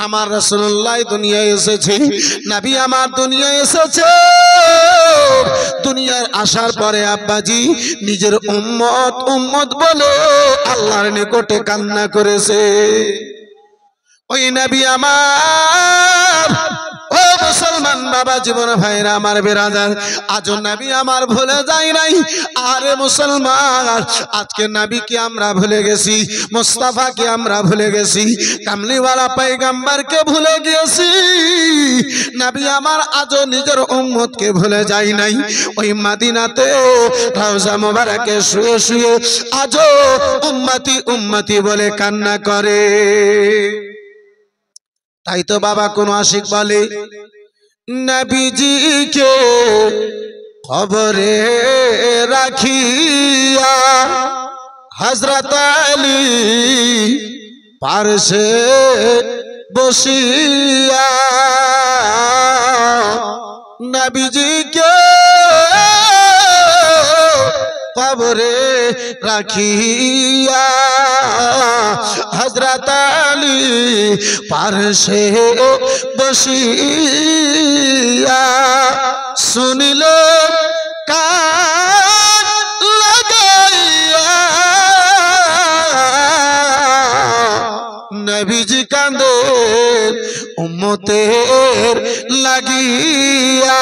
আমার রাসূলুল্লাহ দুনিয়ায় এসেছে, নবী আমার দুনিয়ায় এসেছে। দুনিয়ার আসার পরে আব্বাজি নিজের উম্মত উম্মত বলে আল্লাহর নিকটে কান্না করেছে। ওই নবী আমার, ও মুসলমান বাবা জীবন ভাইরা আমার বিরাদার, আজ নবী আমার ভুলে যাই নাই। আরে মুসলমান, আজকে নবীকে আমরা ভুলে গেছি, মুস্তাফাকে আমরা ভুলে গেছি, কামলিওয়ালা পয়গম্বরকে ভুলে গেছি। নবী আমার আজও নিজের উম্মতকে ভুলে যাই নাই। ওই মদিনাতে রওজা মুবারকে শুয়ে শুয়ে আজও উম্মতি উম্মতি বলে কান্না করে। তাই তো বাবা কোন আশিক বলে, নবীজিকে কবরে রাখিয়া হযরত আলী পার্শ্বে বসিয়া, নবীজিকে কবরে রাখিয়া হযরত আলী পার্শ্বে বসিয়া, শুনিলে কান লাগাইয়া নবীজি কান্দে উম্মতের লাগিয়া।